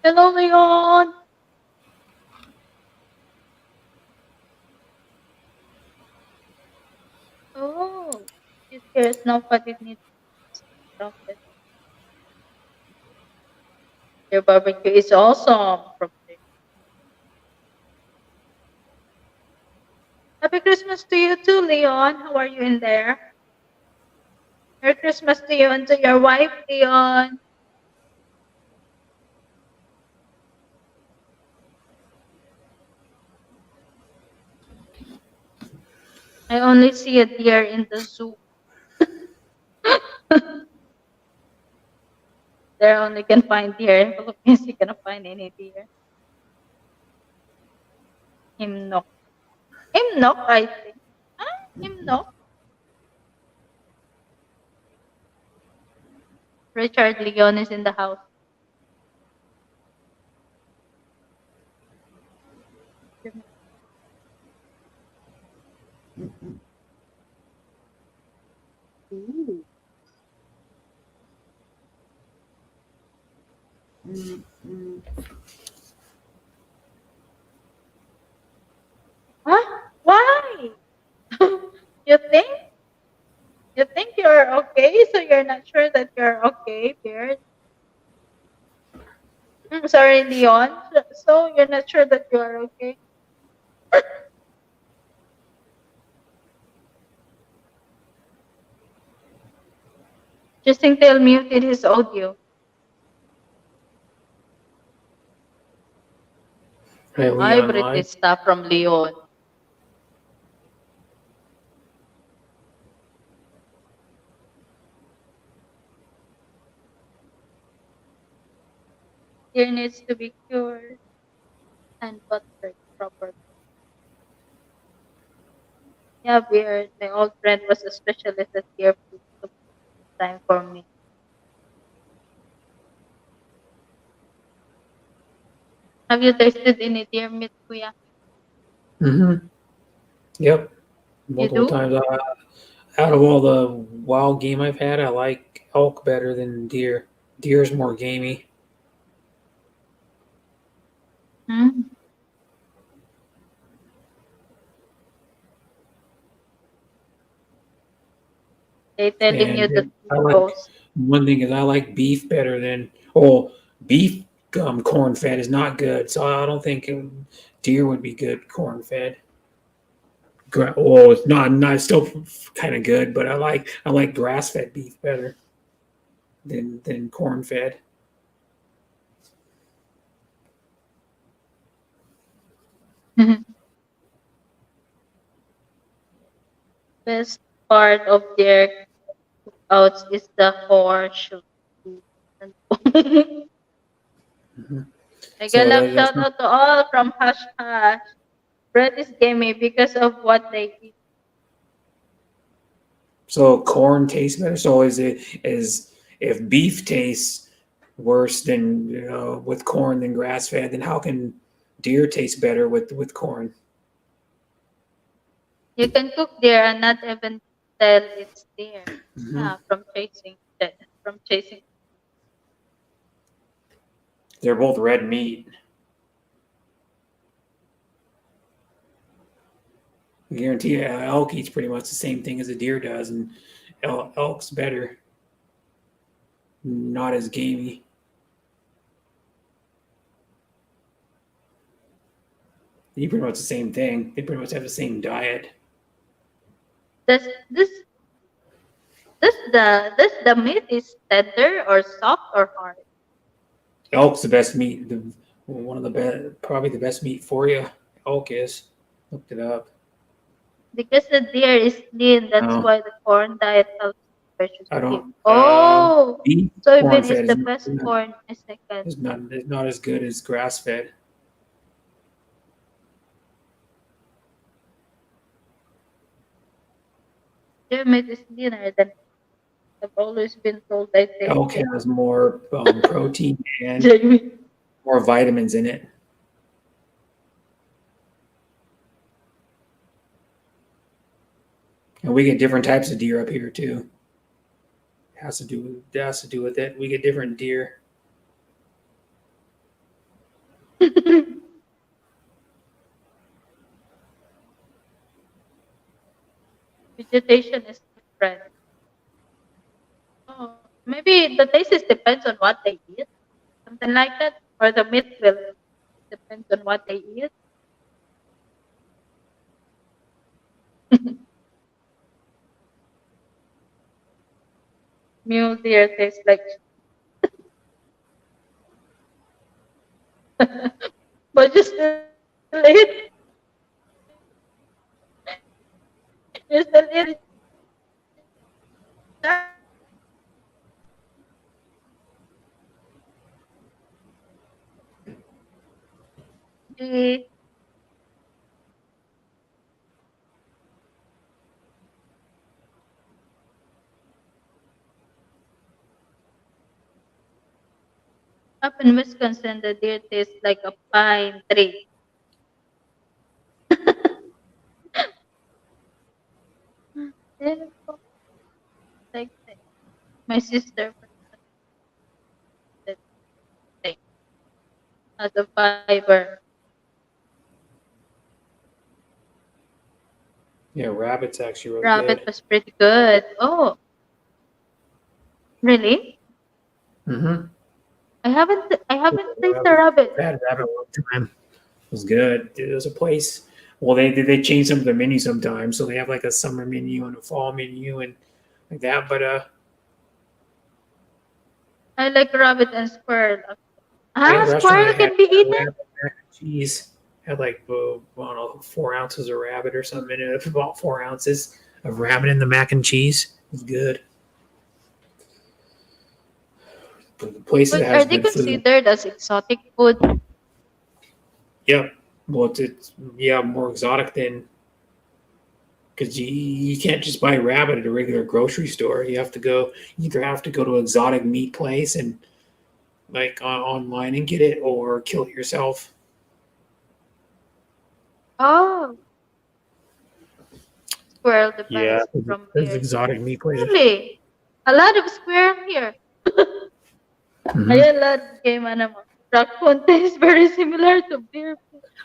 Hello, Leon! Oh, this deer is now what it needs to be. Your barbecue is awesome from there. Happy Christmas to you too, Leon. How are you in there? Merry Christmas to you and to your wife, Leon. I only see a deer in the zoo. There only can find deer. In Philippines, you cannot find any deer. Himnok. Himnok, I think. Ah, himnok. Richard Leon is in the house. Ooh. Huh? Why? You think? You think you're okay, so you're not sure that you're okay, Beard? Sorry, Leon. So you're not sure that you're okay? Justin Tail muted his audio.
Hey,
I
Leon,
British
live.
stuff from Leon. Here needs to be cured and buttered properly. Yeah, weird. My old friend was a specialist at deer food. So time for me. Have you tasted any deer meat, Kuya?
Mm-hmm. Yep,
You
multiple
do?
times. Out of all the wild game I've had, I like elk better than deer. Deer's more gamey.
Hmm? They telling you the
And I
truth,
like
boss.
one thing is I like beef better than oh beef corn fed is not good. So I don't think deer would be good corn fed. Well, it's not it's still kind of good, but I like grass fed beef better than corn fed.
Best part of their outs is the horseshoe.
Mhm.
Mega
So
love
that's
shout
not
out to all from Hush Hush. Bread is gamey because of what they eat.
so corn tastes better. So is if beef tastes worse than with corn than grass fed, then how can deer taste better with corn?
You can cook there and not even tell it's there.
Hmm.
Yeah, from chasing that. From chasing.
They're both red meat. I guarantee you, elk eats pretty much the same thing as a deer does, and elk's better, not as gamey. They eat pretty much the same thing. They pretty much have the same diet.
Does the meat is tender or soft or hard?
Elk's the best meat. One of the best, probably the best meat for you. Elk is. Looked it up.
Because the deer is lean, that's
No,
why the corn diet helps versus
I
beef.
don't.
Oh,
Beef corn
soybean is
fed
the best corn a second.
is not as good as grass fed.
Deer meat is leaner than I've always been told, I think.
Elk has more protein and
Jamie.
more vitamins in it, and we get different types of deer up here too. Has to do with it. We get different deer.
Vegetation is different. Oh, maybe the taste is depends on what they eat, something like that, or the meat will depends on what they eat. Mule deer tastes like, but you still eat. You still eat the up in Wisconsin. The deer tastes like a pine tree. Beautiful. Like that. My sister that thing has a fiber.
Yeah, rabbit's actually really
Rabbit
good.
was pretty good. Oh, really?
Mm-hmm.
I haven't tasted a rabbit.
I've had rabbit one time. It was good. There's a place. Well, they change some of the menu sometimes, so they have like a summer menu and a fall menu and like that. But
I like rabbit and squirrel.
I had a
Ah,
restaurant
squirrel
that had
can be eaten?
rabbit mac and cheese. Had like I don't know 4 ounces of rabbit or something. In it. About 4 ounces of rabbit in the mac and cheese. It was good. But the place that
But are
has
they
good food.
considered as exotic food?
Yep. Well, it's yeah more exotic than because you can't just buy rabbit at a regular grocery store. You either have to go to an exotic meat place and like online and get it, or kill it yourself.
Oh, squirrel
Yeah,
depends from
there's
here.
exotic meat places.
Really? A lot of squirrel here.
Mhm.
Ayan, lahat kay Manama. Raccoon tastes very similar to beer.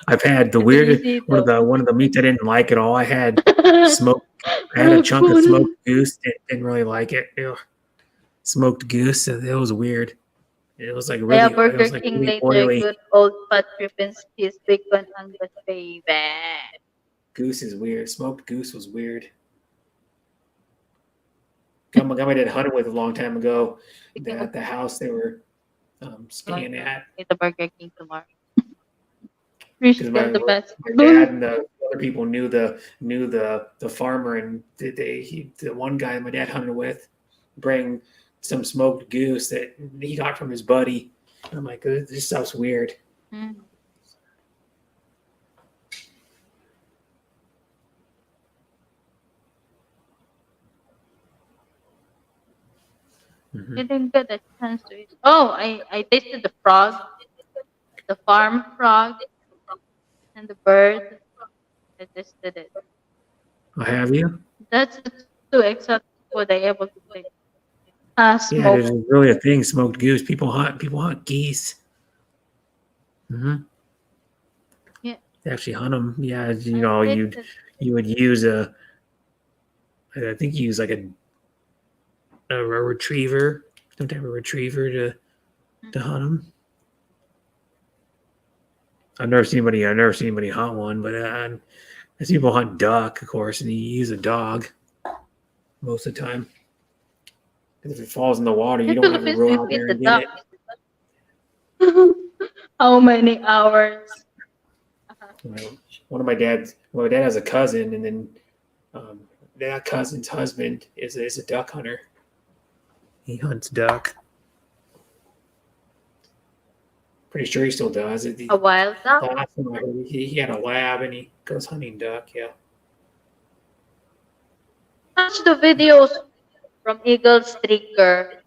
I've had the weirdest one of the meats I didn't like at all. I had smoked. I had a chunk of smoked
Raccoon.
goose. Didn't really like it. Ew. Smoked goose. It was weird. It was like
Kaya
really. It
Burger
was like
King
really
later,
oily.
good old fat Philippines cheese, bacon, Angus, baby.
Goose is weird. Smoked goose was weird. I did hunting with a long time ago. At the house they were staying at.
Eat the Burger King tomorrow. Fish
Because
still the best.
my dad and the other people knew the farmer, and the one guy my dad hunted with bring some smoked goose that he got from his buddy. And I'm like, this stuff's weird.
Mm.
Mm-hmm.
Didn't get a chance to eat. Oh, I tasted the frog, the farm frog, and the bird. I tasted it.
Have you?
That's the two exact food I able to taste.
Yeah,
Smoke.
there's really a thing. Smoked goose. People hunt geese. Mm-hmm.
Yeah.
They actually hunt them. Yeah,
I tasted
you would use I think you use like a retriever, some type of retriever to hunt them. I've never seen anybody hunt one, but I see people hunt duck, of course, and you use a dog most of the time. If it falls in the water, you
in
don't have to
Philippines
row
we
out
feed
there
the
and get
duck.
it.
How many hours?
Right. My dad has a cousin, and then that cousin's husband is a duck hunter. He hunts duck. Pretty sure he still does it.
A wild duck?
Last time I heard, he had a lab and he goes hunting duck. Yeah.
Watch the videos from Eagle Streaker.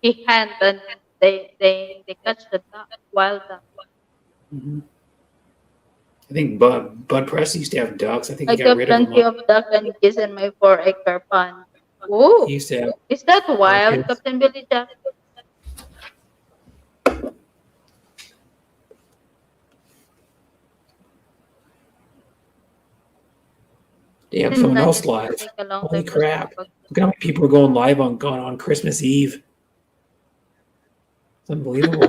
He hand and they catch the duck, wild duck.
Mm-hmm. I think Bud Press used to have ducks. I think
I
he got
got
rid of
plenty
them.
of duck and geese in my 4-acre pond. Ooh,
He used to have
is that wild,
kids.
Captain Billy Jack?
Damn,
Didn't
someone
that
else
it
live.
take a long
Holy
time for
crap.
someone
Look at how many people are going live on Christmas Eve. It's unbelievable.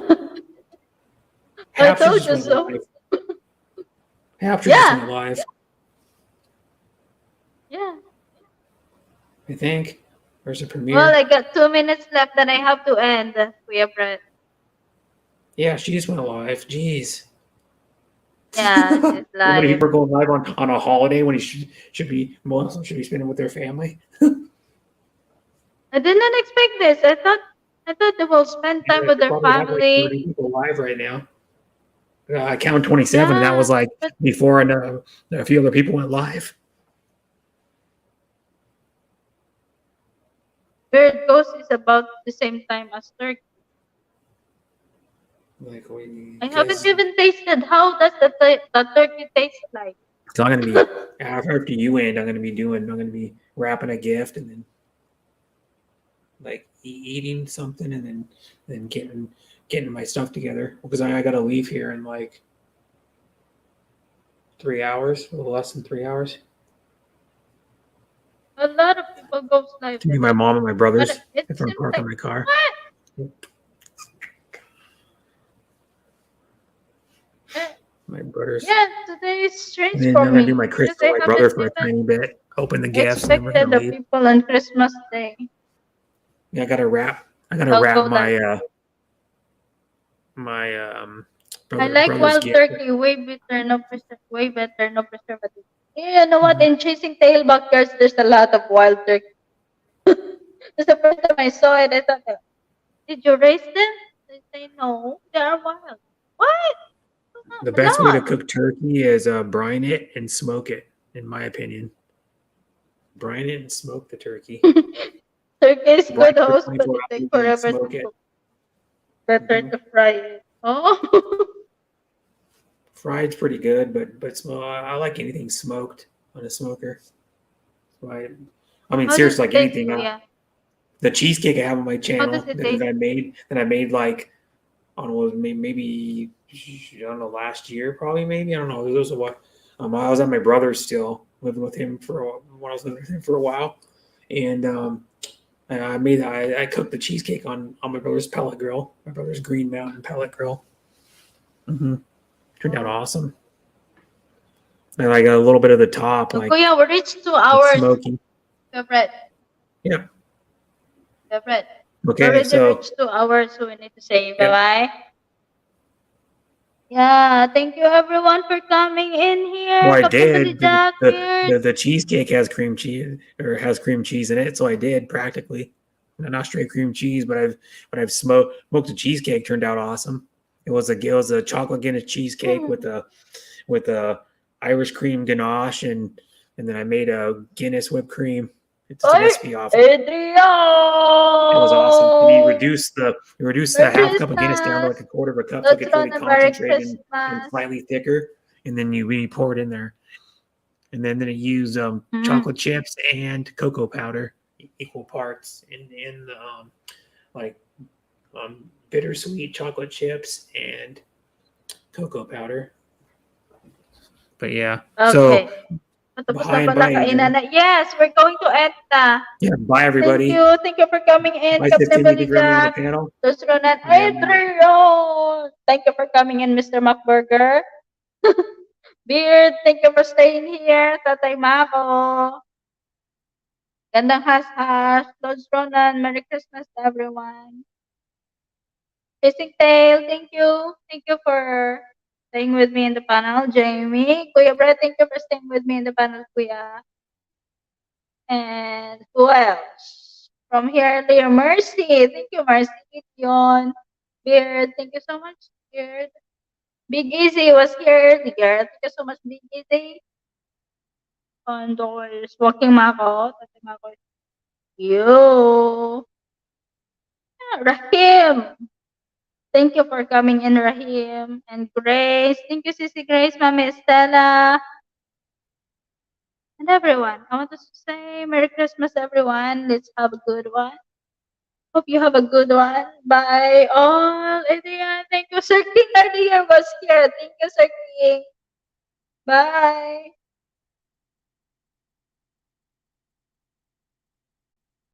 I
Half
told
just
you
went
so.
live. Half just
Yeah.
went live,
Yeah.
I think. Where's the premiere?
Well, I got 2 minutes left, then I have to end. Kuya Brett.
Yeah, she just went live. Jeez.
Yeah, she's
How many
live.
people are going live on a holiday when he should be most of them should be spending with their family?
I didn't expect this. I thought they will spend time
Yeah,
with
they
their
probably have like 30
family.
people live right now. I count 27, and that was
Yeah,
like
but
before a few other people went live.
Bird Ghost is about the same time as turkey.
Like,
I haven't even tasted. How does the turkey taste like?
so I'm gonna be after you end. I'm gonna be wrapping a gift and then like eating something and then getting my stuff together because I gotta leave here in like 3 hours, a little less than 3 hours.
A lot of people go live.
To be my mom and my brothers
But it
if I'm
seems
parking
like
my car.
what?
My brothers.
Yeah, today is strange
And then
for
I'm gonna
me
do my
because
Christmas
I
with my brother
haven't
for a
even
tiny bit. Open the gifts and then we're
expected
gonna
the
leave.
people on Christmas Day.
Yeah, I gotta wrap
I'll go
my
live.
my
I like
brother's
wild
gift.
turkey way better, no preservative. Yeah, you know what? In chasing tailback girls, there's a lot of wild turkey. That's the first time I saw it. I thought, did you raise them? They say no, they are wild. What?
The
A
best way to
lot.
cook turkey is brine it and smoke it, in my opinion. brine it and smoke the turkey.
Turkey is
Brine
good
it for
host, but
24
it takes
hours and then
forever to
smoke it.
cook. Better
Mhm.
to fry it. Oh.
Fried's pretty good, but I like anything smoked on a smoker. So I mean,
How does
seriously,
it
like
taste,
anything.
Kuya?
The cheesecake I have on my
How does
channel
it
that,
taste?
I made like I don't know, maybe I don't know, last year probably, maybe I don't know. Those are what I was at my brother's still living with him when I was living with him for a while, and I cooked the cheesecake on my brother's pellet grill, my brother's Green Mountain pellet grill. Mm-hmm. Turned out
Oh.
awesome. And I got a little bit of the top,
So, Kuya, we reached 2
like
hours.
smoky.
Favorite.
Yeah.
Favorite. We
Okay.
already
So
reached 2 hours, so we need to say
yeah.
bye-bye. Yeah, thank you everyone for coming in here.
Well, I
Kapatid
did.
Jack here.
The cheesecake has cream cheese or has cream cheese in it, so I did practically. Not straight cream cheese, but I've smoked the cheesecake. Turned out awesome. It was a chocolate Guinness cheesecake with a Irish cream ganache and then I made a Guinness whipped cream. It's a
Oy,
recipe off.
Adrian!
It was awesome. And you reduce the
Merry
half cup of Guinness down to
Christmas.
like a quarter of a cup, so it
Let's
gets
run
really
a Merry
concentrated and
Christmas.
slightly thicker. And then you pour it in there. And then it used
Mm.
chocolate chips and cocoa powder, equal parts in the like bittersweet chocolate chips and cocoa powder. But yeah, so
Okay. Tapos na
hi and
pala,
bye,
kainan
Adrian.
na. Yes, we're going to end na.
Yeah, bye
Thank
everybody.
you. Thank you for coming in.
Bye,
Kapne
Sistine. Thank you for having me on the
Jack.
panel.
Terus Ronan,
And
Adrian. Thank you for coming in, Mr. McBurger. Beard, thank you for staying here. Tatay Mako. Gandang hash-hash. Lodge Ronan, Merry Christmas to everyone. Chasing Tail, thank you. Thank you for staying with me in the panel. Jamie, Kuya Brett, thank you for staying with me in the panel, Kuya. And who else? From here earlier, Mercy. Thank you, Mercy. Yon. Beard, thank you so much, Beard. Big Easy was here earlier. Thank you so much, Big Easy. Condors. Walking Mako. Tatay Mako. You. Rahim. Thank you for coming in, Rahim. And Grace. Thank you, Sissy Grace, Mami Estela. And everyone. I want to say Merry Christmas, everyone. Let's have a good one. Hope you have a good one. Bye all. Adrian, thank you, Sir King. Earlier was here. Thank you, Sir King. Bye.